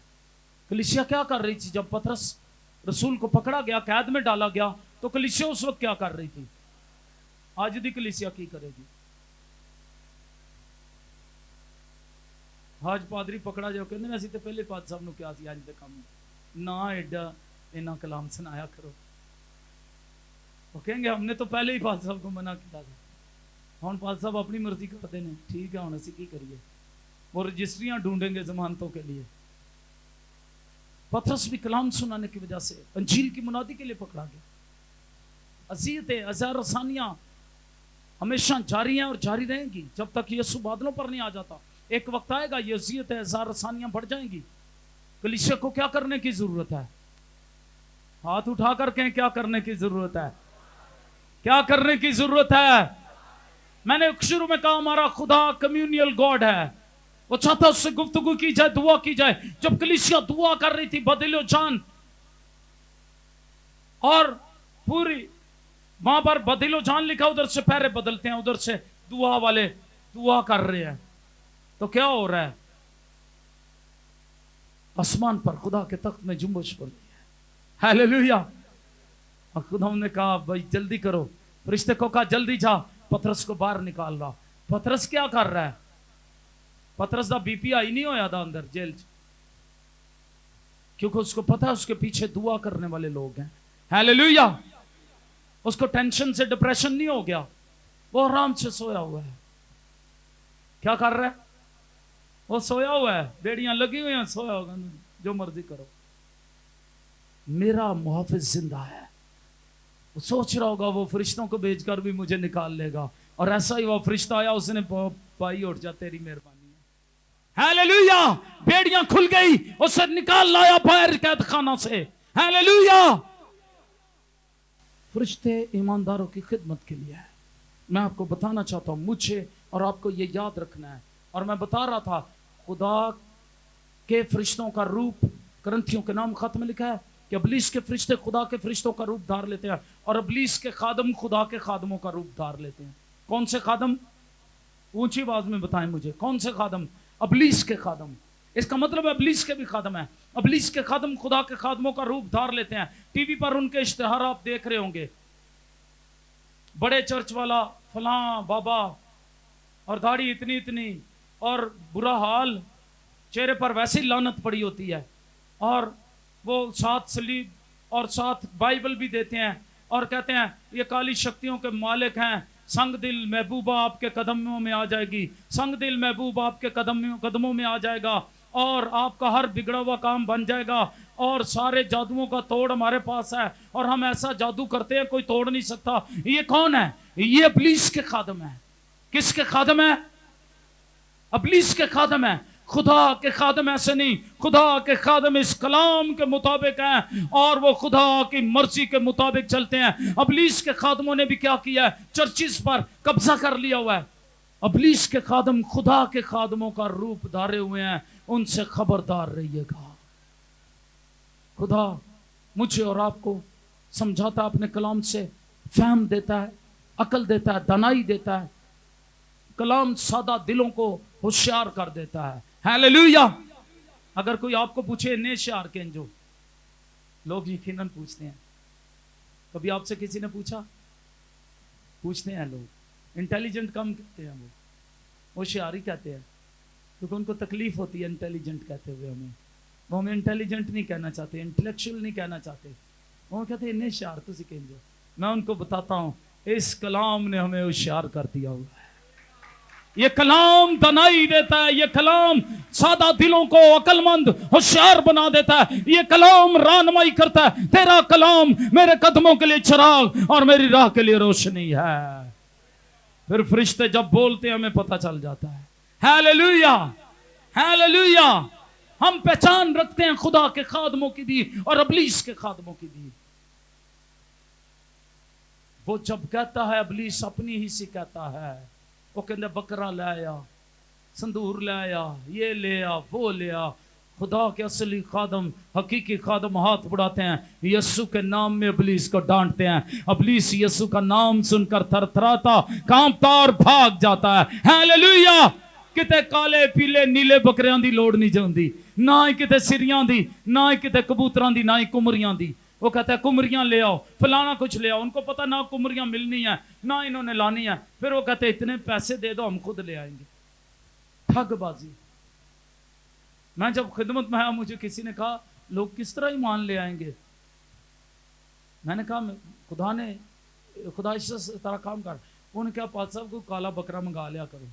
کلیسیا کیا کر رہی تھی؟ جب پترس رسول کو پکڑا گیا، قید میں ڈالا گیا، تو کلیسیا اس وقت کیا کر رہی تھی؟ آج دی کلیسیا کی کرے گی؟ آج پادری پکڑا جاؤ کہندے اسی تے پہلے پاد صاحب نو کیا سی اج دے کام نہ ایڈا اینا کلام سنایا کرو. وہ کہیں گے ہم نے تو پہلے ہی پاد صاحب کو منع کیا تھا، ہن پاد صاحب اپنی مرضی کرتے ہیں. ٹھیک ہے، ہن اسی کی کریے؟ وہ رجسٹریاں ڈھونڈیں گے ضمانتوں کے لیے. پترس بھی کلام سنانے کی وجہ سے انجیل کی منادی کے لیے پکڑا گیا. اذیتیں، اذیت رسانیاں ہمیشہ جاری ہیں اور جاری رہیں گی جب تک یسوع بادلوں پر نہیں آ جاتا. ایک وقت آئے گا یہ اذیتیں، اذیت رسانیاں بڑھ جائیں گی. کلیسیا کو کیا کرنے کی ضرورت ہے؟ ہاتھ اٹھا کر کہیں کیا کرنے کی ضرورت ہے؟ کیا کرنے کی ضرورت ہے؟ میں نے شروع میں کہا ہمارا خدا کمیونیل گاڈ ہے. وہ چاہتا اس سے گفتگو کی جائے، دعا کی جائے. جب کلیسیا دعا کر رہی تھی بدل و جان، اور پوری وہاں پر بدل و جان لکھا، ادھر سے پہرے بدلتے ہیں، ادھر سے دعا والے دعا کر رہے ہیں، تو کیا ہو رہا ہے؟ آسمان پر خدا کے تخت میں جنبش ہو رہی ہے. ہیلیلویا! اور خدا نے کہا بھائی جلدی کرو. فرشتے کو کہا جلدی جا. پترس کو باہر نکال رہا. پترس کیا کر رہا ہے؟ پترس دا بی پی آئی نہیں ہویا تھا اندر جیل چ، کیونکہ اس کو پتا ہے اس کے پیچھے دعا کرنے والے لوگ ہیں. ہیلیلویا! اس کو ٹینشن سے ڈپریشن نہیں ہو گیا، وہ آرام سے سویا ہوا ہے. کیا کر رہا ہے؟ وہ سویا ہوا ہے، بیڑیاں لگی ہوئی ہیں، سویا ہوگا، جو مرضی کرو. میرا محافظ زندہ ہے. وہ سوچ رہا ہوگا وہ فرشتوں کو بھیج کر بھی مجھے نکال لے گا. اور ایسا ہی وہ فرشتہ آیا، اس نے پائی اٹھ جا، تیری مہربانی ہے. ہیلیلویا! بیڑیاں کھل گئی، اسے نکال لایا باہر قید خانہ سے. ہیلیلویا! فرشتے ایمانداروں کی خدمت کے لیے ہے. میں آپ کو بتانا چاہتا ہوں، مجھے اور آپ کو یہ یاد رکھنا ہے. اور میں بتا رہا تھا خدا کے فرشتوں کا روپ، کرنتھیوں کے نام خط میں لکھا ہے کہ ابلیس کے فرشتے خدا کے فرشتوں کا روپ دھار لیتے ہیں، اور ابلیس کے خادم خدا کے خادموں کا روپ دھار لیتے ہیں. کون سے خادم؟ اونچی آواز میں بتائیں مجھے کون سے خادم؟ ابلیس کے خادم. اس کا مطلب ہے ابلیس کے بھی خادم ہیں. ابلیس کے خادم خدا کے خادموں کا روپ دھار لیتے ہیں. ٹی وی پر ان کے اشتہار آپ دیکھ رہے ہوں گے، بڑے چرچ والا فلاں بابا، اور داڑھی اتنی اتنی، اور برا حال، چہرے پر ویسی لعنت پڑی ہوتی ہے، اور وہ ساتھ سلیب اور ساتھ بائبل بھی دیتے ہیں اور کہتے ہیں یہ کالی شکتیوں کے مالک ہیں. سنگ دل محبوبہ آپ کے قدموں میں آ جائے گی، سنگ دل محبوب آپ کے قدموں میں آ جائے گا، اور آپ کا ہر بگڑا ہوا کام بن جائے گا، اور سارے جادوؤں کا توڑ ہمارے پاس ہے، اور ہم ایسا جادو کرتے ہیں کوئی توڑ نہیں سکتا. یہ کون ہے؟ یہ ابلیس کے خادم ہیں. کس کے خادم ہیں؟ ابلیس کے خادم ہیں. خدا کے خادم ایسے نہیں. خدا کے خادم اس کلام کے مطابق ہیں اور وہ خدا کی مرضی کے مطابق چلتے ہیں. ابلیس کے خادموں نے بھی کیا کیا ہے؟ چرچز پر قبضہ کر لیا ہوا ہے. ابلیس کے خادم خدا کے خادموں کا روپ دھارے ہوئے ہیں، ان سے خبردار رہیے گا. خدا مجھے اور آپ کو سمجھاتا اپنے کلام سے، فہم دیتا ہے، عقل دیتا ہے، دانائی دیتا ہے. کلام سادہ دلوں کو ہوشیار کر دیتا ہے. ہیلیلویا. اگر کوئی آپ کو پوچھے نے شعر کے جو لوگ یقیناً پوچھتے ہیں، کبھی آپ سے کسی نے پوچھا؟ پوچھتے ہیں لوگ. انٹیلیجنٹ کم کہتے ہیں، وہ شعر ہی کہتے ہیں کیونکہ ان کو تکلیف ہوتی ہے انٹیلیجنٹ کہتے ہوئے. وہ ہمیں انٹیلیجنٹ نہیں کہنا چاہتے، انٹلیکچوئل نہیں کہنا چاہتے. وہ کہتے ہیں نے شعر تسی کہیں جو. میں ان کو بتاتا ہوں اس کلام نے ہمیں ہوشیار کر دیا ہوا ہے. یہ کلام دنائی دیتا ہے، یہ کلام سادہ دلوں کو عقل مند ہوشیار بنا دیتا ہے. یہ کلام رہنمائی کرتا ہے. تیرا کلام میرے قدموں کے لیے چراغ اور میری راہ کے لیے روشنی ہے. پھر فرشتے جب بولتے ہیں ہمیں پتہ چل جاتا ہے. Hallelujah, hallelujah. ہم پہچان رکھتے ہیں خدا کے خادموں کی بھی اور ابلیس کے خادموں کی بھی. وہ جب کہتا ہے ابلیس اپنی ہی سے کہتا ہے، وہ کہتے بکرا لے آیا، سندور لے آیا، یہ لے آ، وہ لے آ. خدا کے اصلی خادم، حقیقی خادم ہاتھ بڑھاتے ہیں، یسوع کے نام میں ابلیس کو ڈانٹتے ہیں. ابلیس یسوع کا نام سن کر تھر تھراتا، کانپتا اور بھاگ جاتا ہے. ہیلیلویا. کتے کالے پیلے نیلے بکریاں دی لوڑ نہیں جاندی، نہ ہی کتے سریاں دی، نہ ہی کتے کبوتراں دی، نہ ہی کمریاں دی. وہ کہتا ہے کمریاں لے آؤ، فلانا کچھ لے آؤ. ان کو پتہ نہ کمریاں ملنی ہیں نہ انہوں نے لانی ہے. پھر وہ کہتے ہیں اتنے پیسے دے دو ہم خود لے آئیں گے. ٹھگ بازی. میں جب خدمت میں آیا مجھے کسی نے کہا لوگ کس طرح ایمان لے آئیں گے؟ میں نے کہا خدا اس طرح کام کر. انہوں نے کہا پال صاحب کو کالا بکرا منگا لیا کرو.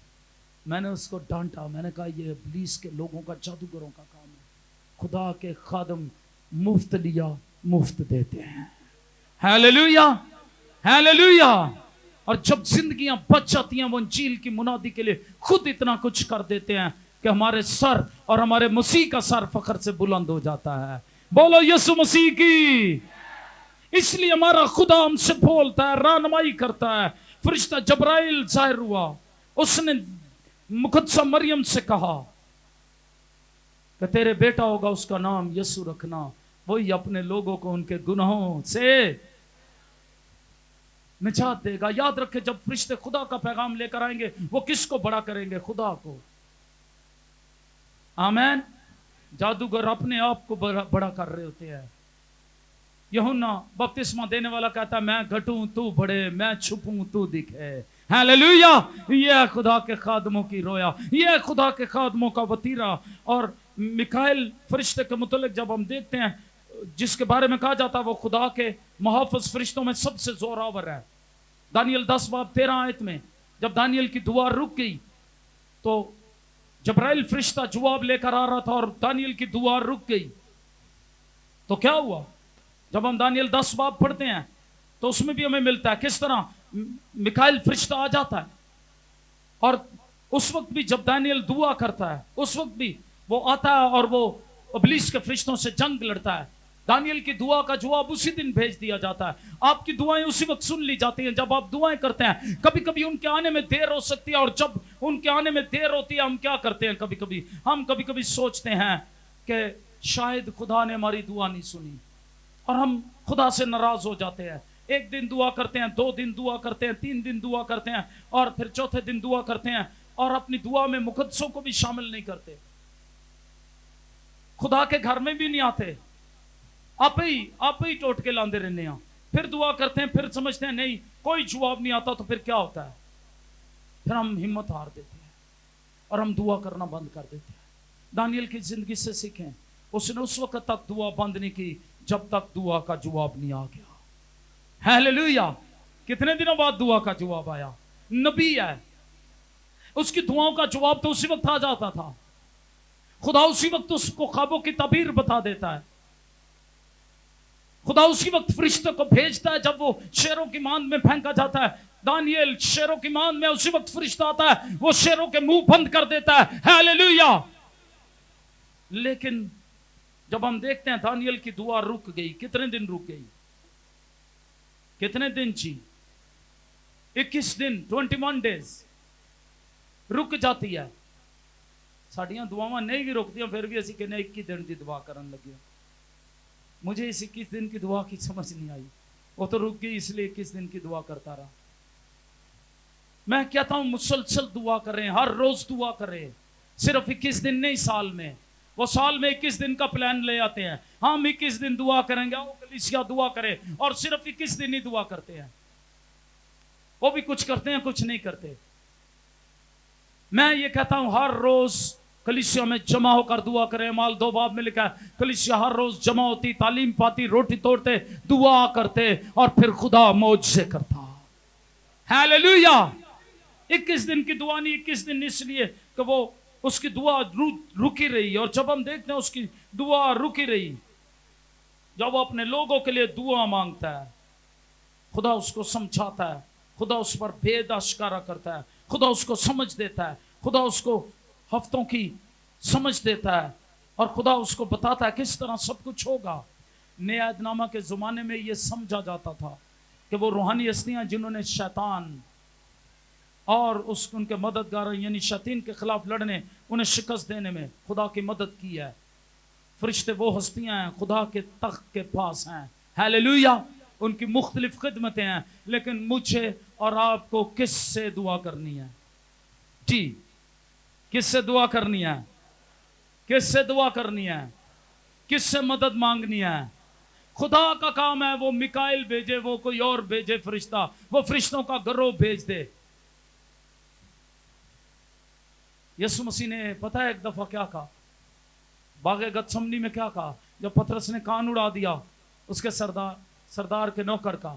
میں نے اس کو ڈانٹا. میں نے کہا یہ ابلیس کے لوگوں کا، جادوگروں کا کام ہے. خدا کے خادم مفت لیا مفت دیتے ہیں. Hallelujah, hallelujah. اور جب زندگیاں بچ جاتی ہیں وہ انجیل کی منادی کے لیے خود اتنا کچھ کر دیتے ہیں کہ ہمارے سر اور ہمارے مسیح کا سر فخر سے بلند ہو جاتا ہے. بولو یسوع مسیح کی. اس لیے ہمارا خدا ہم سے بولتا ہے، رہنمائی کرتا ہے. فرشتہ جبرائیل ظاہر ہوا، اس نے مقدسہ مریم سے کہا کہ تیرے بیٹا ہوگا، اس کا نام یسوع رکھنا، وہی اپنے لوگوں کو ان کے گناہوں سے نجات دے گا. یاد رکھے جب فرشتے خدا کا پیغام لے کر آئیں گے وہ کس کو بڑا کریں گے؟ خدا کو. آمین. جادوگر اپنے آپ کو بڑا کر رہے ہوتے ہیں. یوحنا بپتسمہ دینے والا کہتا ہے میں گھٹوں تو بڑھے، میں چھپوں تو دکھے. ہیلیلویا. یہ خدا کے خادموں کی رویا، یہ خدا کے خادموں کا وتیرہ. اور میکائیل فرشتے کے متعلق جب ہم دیکھتے ہیں، جس کے بارے میں کہا جاتا ہے وہ خدا کے محافظ فرشتوں میں سب سے زوراور ہے. دانیل 10 باب 13 آیت میں جب دانیل کی دعا رک گئی تو جبرائیل فرشتہ جواب لے کر آ رہا تھا اور دانیل کی دعا رک گئی. تو کیا ہوا؟ جب ہم دانیل 10 باب پڑھتے ہیں تو اس میں بھی ہمیں ملتا ہے کس طرح میکائیل فرشتہ آ جاتا ہے. اور اس وقت بھی جب دانیل دعا کرتا ہے اس وقت بھی وہ آتا ہے اور وہ ابلیس کے فرشتوں سے جنگ لڑتا ہے. دانیل کی دعا کا جواب اسی دن بھیج دیا جاتا ہے. آپ کی دعائیں اسی وقت سن لی جاتی ہیں جب آپ دعائیں کرتے ہیں. کبھی کبھی ان کے آنے میں دیر ہو سکتی ہے، اور جب ان کے آنے میں دیر ہوتی ہے ہم کیا کرتے ہیں؟ کبھی کبھی سوچتے ہیں کہ شاید خدا نے ہماری دعا نہیں سنی اور ہم خدا سے ناراض ہو جاتے ہیں. ایک دن دعا کرتے ہیں، 2 دن دعا کرتے ہیں، 3 دن دعا کرتے ہیں، اور پھر چوتھے دن دعا کرتے ہیں اور اپنی دعا میں مقدسوں کو بھی شامل نہیں کرتے، خدا کے گھر میں بھی نہیں آتے، آپ ہی ٹوٹ کے لاندے رہنے ہیں، پھر دعا کرتے ہیں، پھر سمجھتے ہیں نہیں کوئی جواب نہیں آتا، تو پھر کیا ہوتا ہے؟ پھر ہم ہمت ہار دیتے ہیں اور ہم دعا کرنا بند کر دیتے ہیں۔ دانیل کی زندگی سے سیکھیں، اس نے اس وقت تک دعا بند نہیں کی جب تک دعا کا جواب نہیں آ گیا۔ ہیلیلویا! کتنے دنوں بعد دعا کا جواب آیا؟ نبی ہے، اس کی دعاؤں کا جواب تو اسی وقت آ جاتا تھا، خدا اسی وقت اس کو خوابوں کی تعبیر بتا دیتا ہے، خدا اسی وقت فرشتے کو بھیجتا ہے جب وہ شیروں کی ماند میں پھینکا جاتا ہے۔ دانیل شیروں کی ماند میں اسی وقت فرشتہ آتا ہے، وہ شیروں کے منہ بند کر دیتا ہے۔ ہیلیلویا! لیکن جب ہم دیکھتے ہیں دانیل کی دعا رک گئی، کتنے دن رک گئی؟ کتنے دن جی؟ 21 دن، 21 ڈیز رک جاتی ہے۔ ساڑیاں دعاواں نہیں بھی رکتی ہیں، پھر بھی اسی کہنے 21 دن کی دعا کرن لگے۔ مجھے اس 21 دن کی دعا کی سمجھ نہیں آئی، وہ تو رک گئی اس لیے 21 دن کی دعا کرتا رہا۔ میں کہتا ہوں مسلسل دعا کریں، ہر روز دعا کریں، صرف 21 دن نہیں سال میں۔ وہ سال میں 21 دن کا پلان لے آتے ہیں، ہم 21 دن دعا کریں گے، وہ کلیسیا دعا کرے، اور صرف 21 دن ہی دعا کرتے ہیں۔ وہ بھی کچھ کرتے ہیں کچھ نہیں کرتے۔ میں یہ کہتا ہوں ہر روز کلیسیا میں جمع ہو کر دعا کریں۔ مال 2 باب میں لکھا ہے کلیسیا ہر روز جمع ہوتی، تعلیم پاتی، روٹی توڑتے، دعا کرتے، اور پھر خدا معجزے کرتا۔ ہیلیلویا! 21 دن کی دعا نہیں، 21 دن اس لیے کہ وہ اس کی دعا رکی رہی، اور جب ہم دیکھتے ہیں اس کی دعا رکی رہی، جب وہ اپنے لوگوں کے لیے دعا مانگتا ہے، خدا اس کو سمجھاتا ہے، خدا اس پر بھید اشکارا کرتا ہے، خدا اس کو سمجھ دیتا ہے، خدا اس کو ہفتوں کی سمجھ دیتا ہے، اور خدا اس کو بتاتا ہے کس طرح سب کچھ ہوگا۔ نئے عہد نامہ کے زمانے میں یہ سمجھا جاتا تھا کہ وہ روحانی ہستیاں جنہوں نے شیطان اور ان کے مددگار یعنی شیطان کے خلاف لڑنے، انہیں شکست دینے میں خدا کی مدد کی ہے۔ فرشتے وہ ہستیاں ہیں خدا کے تخت کے پاس ہیں۔ ہیلیلویا! ان کی مختلف خدمتیں ہیں، لیکن مجھے اور آپ کو کس سے دعا کرنی ہے؟ جی، کس سے دعا کرنی ہے؟ کس سے دعا کرنی ہے؟ کس سے مدد مانگنی ہے؟ خدا کا کام ہے وہ میکائیل بھیجے، وہ کوئی اور بھیجے فرشتہ، وہ فرشتوں کا گروہ بھیج دے۔ یسوع مسیح نے پتہ ہے ایک دفعہ کیا کہا؟ باغ گتسمنی میں کیا کہا؟ جب پطرس نے کان اڑا دیا اس کے سردار کے نوکر کا،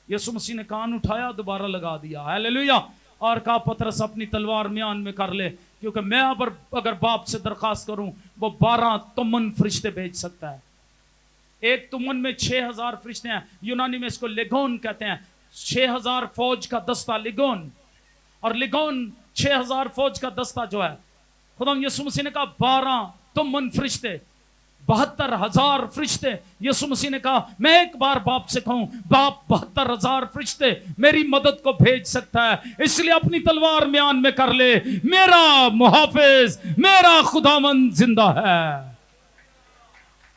یسوع مسیح نے کان اٹھایا، دوبارہ لگا دیا۔ ہیلیلویا! اور کہا پطرس اپنی تلوار میان میں کر لے، کیونکہ میں اگر باپ سے درخواست کروں وہ 12 تمن فرشتے بھیج سکتا ہے۔ ایک تمن میں 6000 فرشتے ہیں، یونانی میں اس کو لیگون کہتے ہیں، 6000 فوج کا دستہ لیگون، اور لیگون 6000 فوج کا دستہ جو ہے، خدا یسوع مسیح نے کہا 12 تمن فرشتے، 72,000 فرشتے۔ یسوع مسیح نے کہا میں ایک بار باپ سے کہوں، باپ 72,000 فرشتے میری مدد کو بھیج سکتا ہے، اس لیے اپنی تلوار میان میں کر لے، میرا محافظ، میرا خداوند زندہ ہے،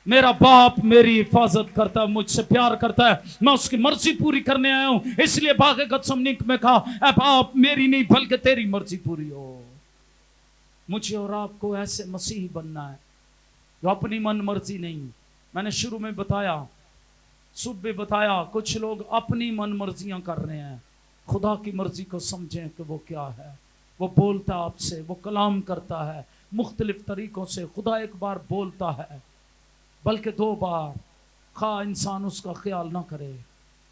میرا باپ میری حفاظت کرتا ہے، مجھ سے پیار کرتا ہے، میں اس کی مرضی پوری کرنے آیا ہوں، اس لیے باغ گتسمنی میں کہا اے باپ میری نہیں بلکہ تیری مرضی پوری ہو۔ مجھے اور آپ کو ایسے مسیحی بننا ہے جو اپنی من مرضی نہیں۔ میں نے شروع میں بتایا، صبح بتایا، کچھ لوگ اپنی من مرضیاں کر رہے ہیں۔ خدا کی مرضی کو سمجھیں کہ وہ کیا ہے۔ وہ بولتا آپ سے، وہ کلام کرتا ہے مختلف طریقوں سے۔ خدا ایک بار بولتا ہے بلکہ 2 بار، خواہ انسان اس کا خیال نہ کرے،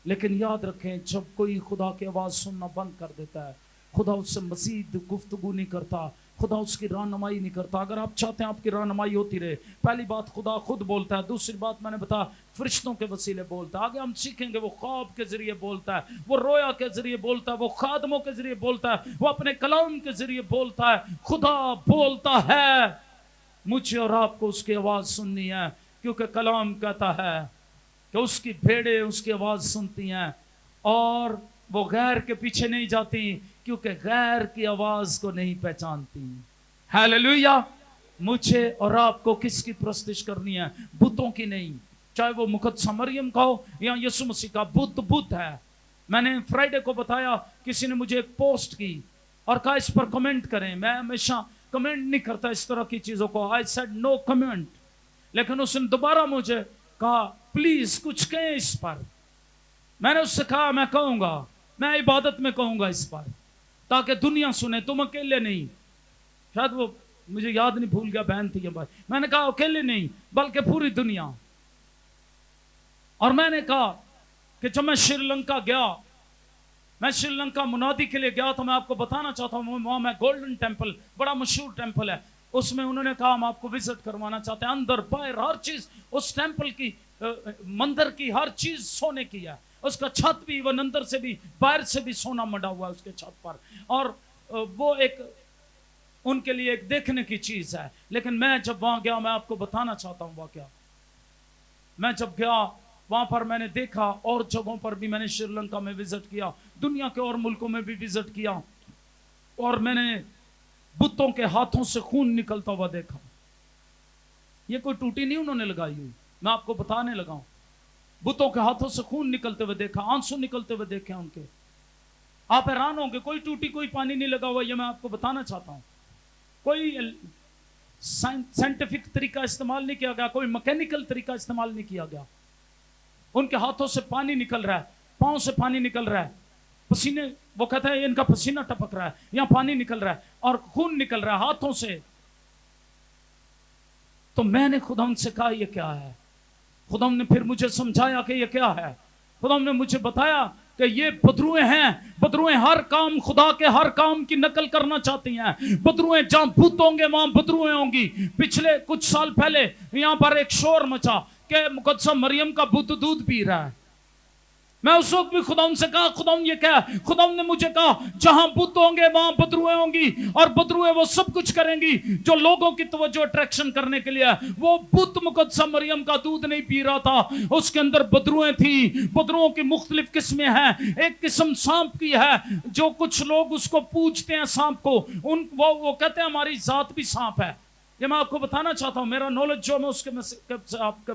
لیکن یاد رکھیں جب کوئی خدا کی آواز سننا بند کر دیتا ہے، خدا اس سے مزید گفتگو نہیں کرتا، خدا اس کی رہنمائی نہیں کرتا۔ اگر آپ چاہتے ہیں آپ کی رہنمائی ہوتی رہے، پہلی بات خدا خود بولتا ہے، دوسری بات میں نے بتایا فرشتوں کے وسیلے بولتا ہے، آگے ہم سیکھیں گے وہ خواب کے ذریعے بولتا ہے، وہ رویا کے ذریعے بولتا ہے، وہ خادموں کے ذریعے بولتا ہے، وہ اپنے کلام کے ذریعے بولتا ہے۔ خدا بولتا ہے، مجھے اور آپ کو اس کی آواز سننی ہے، کیونکہ کلام کہتا ہے کہ اس کی بھیڑیں اس کی آواز سنتی ہیں اور وہ غیر کے پیچھے نہیں جاتی، کیونکہ غیر کی آواز کو نہیں پہچانتی۔ ہیلیلویا! مجھے اور آپ کو کس کی پرستش کرنی ہے؟ بتوں کی نہیں، چاہے وہ مقدسہ مریم کا ہو یا یسوع مسیح کا۔ بت ہے۔ میں نے فرائیڈے کو بتایا، کسی نے مجھے ایک پوسٹ کی اور کہا اس پر کمنٹ کریں. میں ہمیشہ کمنٹ نہیں کرتا اس طرح کی چیزوں کو. I said no comment. لیکن اس نے دوبارہ مجھے کہا پلیز کچھ کہیں اس پر. میں نے اس سے کہا میں کہوں گا, میں عبادت میں کہوں گا اس پر, تاکہ دنیا سنے, تم اکیلے نہیں. شاید وہ مجھے یاد نہیں, بھول گیا, بہن تھی یا بھائی. میں نے کہا اکیلے نہیں بلکہ پوری دنیا. اور میں نے کہا کہ جب میں شری لنکا گیا, میں شری لنکا منادی کے لیے گیا, تو میں آپ کو بتانا چاہتا ہوں وہاں میں گولڈن ٹیمپل, بڑا مشہور ٹیمپل ہے, اس میں انہوں نے کہا ہم آپ کو وزٹ کروانا چاہتے ہیں. اندر باہر ہر چیز اس ٹیمپل کی, مندر کی ہر چیز سونے کی ہے. اس کا چھت بھی وہ اندر سے بھی باہر سے بھی سونا مڈا ہوا ہے اس کے چھت پر. اور وہ ایک ان کے لیے ایک دیکھنے کی چیز ہے. لیکن میں جب وہاں گیا, میں آپ کو بتانا چاہتا ہوں واقعہ. میں جب گیا وہاں پر میں نے دیکھا, اور جگہوں پر بھی میں نے شری لنکا میں وزٹ کیا, دنیا کے اور ملکوں میں بھی وزٹ کیا, اور میں نے بتوں کے ہاتھوں سے خون نکلتا ہوا دیکھا. یہ کوئی ٹوٹی نہیں انہوں نے لگائی ہوئی, میں آپ کو بتانے لگا ہوں. بتوں کے ہاتھوں سے خون نکلتے ہوئے دیکھا, آنسو نکلتے ہوئے دیکھے ان کے. آپ حیران ہوں گے, کوئی ٹوٹی کوئی پانی نہیں لگا ہوا. یہ میں آپ کو بتانا چاہتا ہوں, کوئی سائنٹیفک طریقہ استعمال نہیں کیا گیا, کوئی میکینیکل طریقہ استعمال نہیں کیا گیا. ان کے ہاتھوں سے پانی نکل رہا ہے, پاؤں سے پانی نکل رہا ہے, پسینے, وہ کہتا ہے ان کا پسینہ ٹپک رہا ہے, یہاں پانی نکل رہا ہے, اور خون نکل رہا ہے ہاتھوں سے. تو میں نے خدا ان سے کہا یہ کیا ہے. خدا نے پھر مجھے سمجھایا کہ یہ کیا ہے. خدا نے مجھے بتایا کہ یہ بدروئیں ہیں. بدروئیں ہر کام, خدا کے ہر کام کی نقل کرنا چاہتی ہیں. بدروئیں جہاں بت ہوں گے وہاں بدروئیں ہوں گی. پچھلے کچھ سال پہلے یہاں پر ایک شور مچا کہ مقدسہ مریم کا بت دودھ پی رہا ہے. میں اس وقت بھی خدا ان سے کہا خدا یہ کیا ہے. خدا نے مجھے کہا جہاں بت ہوں گے وہاں بدروئیں ہوں گی, اور بدروئیں وہ سب کچھ کریں گی جو لوگوں کی توجہ اٹریکشن کرنے کے لیے. وہ بت مقدسہ مریم کا دودھ نہیں پی رہا تھا, اس کے اندر بدروئیں تھی. بدروؤں کی مختلف قسمیں ہیں. ایک قسم سانپ کی ہے, جو کچھ لوگ اس کو پوجتے ہیں سانپ کو, وہ کہتے ہیں ہماری ذات بھی سانپ ہے. یہ میں آپ کو بتانا چاہتا ہوں, میرا نالج جو میں اس کے آپ کے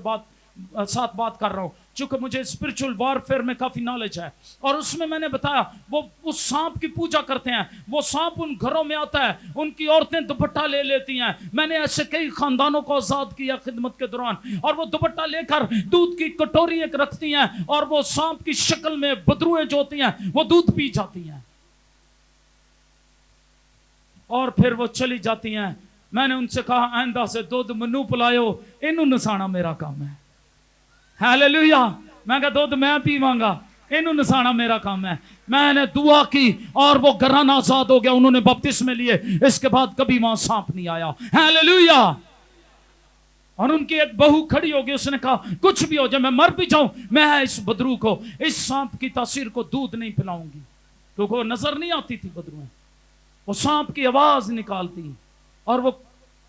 ساتھ بات کر رہا ہوں, چونکہ مجھے اسپرچول وارفیئر میں کافی نالج ہے. اور اس میں نے بتایا وہ اس سانپ کی پوجا کرتے ہیں. وہ سانپ ان گھروں میں آتا ہے, ان کی عورتیں دوپٹہ لے لیتی ہیں. میں نے ایسے کئی خاندانوں کو آزاد کیا خدمت کے دوران, اور وہ دوپٹہ لے کر دودھ کی کٹوری ایک رکھتی ہیں, اور وہ سانپ کی شکل میں بدروئیں جو ہوتی ہیں وہ دودھ پی جاتی ہیں, اور پھر وہ چلی جاتی ہیں. میں نے ان سے کہا آئندہ سے دودھ منو پلایو, انہوں نسانا میرا کام ہے. ہاللیلویا. میں کہا دودھ میں پیواں گا, انہوں نسانا میرا کام ہے. میں نے دعا کی اور وہ گھرانہ آزاد ہو گیا. انہوں نے بپتسمے لیے, اس کے بعد کبھی وہاں سانپ نہیں آیا. ہاللیلویا. اور ان کی ایک بہو کھڑی ہوگی, اس نے کہا کچھ بھی ہو جائے, میں مر بھی جاؤں, میں اس بدرو کو, اس سانپ کی تاثیر کو دودھ نہیں پلاؤں گی. کیونکہ وہ نظر نہیں آتی تھی بدرویں, وہ سانپ کی آواز نکالتی, اور وہ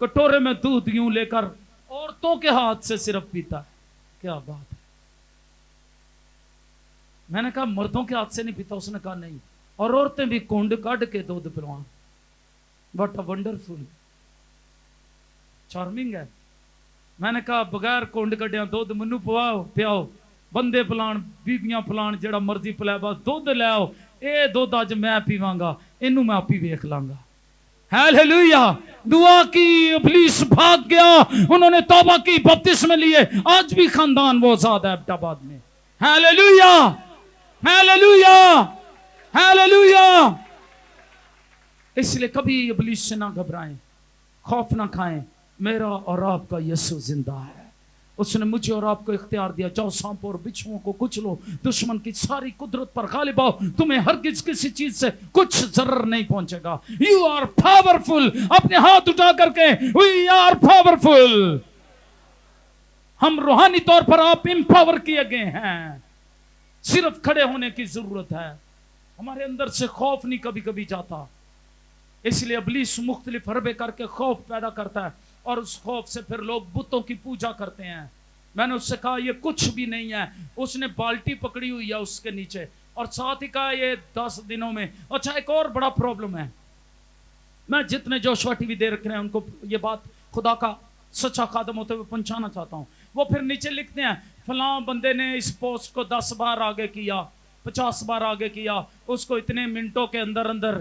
کٹورے میں دودھ یوں لے کر عورتوں کے ہاتھ سے صرف پیتا. کیا بات ہے. میں نے کہا مردوں کے ہاتھ سے نہیں پیتا. اس نے کہا نہیں, اور عورتیں بھی کونڈ کاٹ کے دودھ Pallavan. What a wonderful, charming ہے. میں نے کہا بغیر کونڈ کٹیا دودھ منو پیاؤ, بندے پلان بیبیاں پلان جڑا مرضی پلائے, بس دودھ لے آؤ. اے دودھ اج میں پیواں گا, اینو میں آپ ہی ویکھ لاں گا. ہاللیلویا. دعا کی, ابلیس بھاگ گیا. انہوں نے توبہ کی, بپتسمے لیے. آج بھی خاندان وہ آزاد ہے ایبٹ آباد میں. ہاللیلویا, ہاللیلویا, ہاللیلویا. اس لیے کبھی ابلیس سے نہ گھبرائیں, خوف نہ کھائیں. میرا اور آپ کا یسوع زندہ ہے. اس نے مجھے اور آپ کو اختیار دیا, جاؤ سانپوں اور بچھوؤں کو کچھ لو, دشمن کی ساری قدرت پر غالب آؤ, تمہیں ہرگز کسی چیز سے کچھ ضرر نہیں پہنچے گا. You are powerful. اپنے ہاتھ اٹھا کر کے وی آر پاورفل. ہم روحانی طور پر آپ امپاور کیے گئے ہیں, صرف کھڑے ہونے کی ضرورت ہے. ہمارے اندر سے خوف نہیں کبھی کبھی جاتا, اس لیے ابلیس مختلف حربے کر کے خوف پیدا کرتا ہے, اور اس خوف سے پھر لوگ بتوں کی پوجا کرتے ہیں. میں نے اس سے کہا یہ کچھ بھی نہیں ہے. اس نے بالٹی پکڑی ہوئی ہے اس کے نیچے, اور ساتھ ہی کہا یہ 10 دنوں میں. اچھا ایک اور بڑا پرابلم ہے, میں جتنے جوشوا ٹی وی دے رکھ رہے ہیں ان کو یہ بات خدا کا سچا خادم ہوتے ہوئے پہنچانا چاہتا ہوں. وہ پھر نیچے لکھتے ہیں فلاں بندے نے اس پوسٹ کو 10 بار آگے کیا, 50 بار آگے کیا, اس کو اتنے منٹوں کے اندر اندر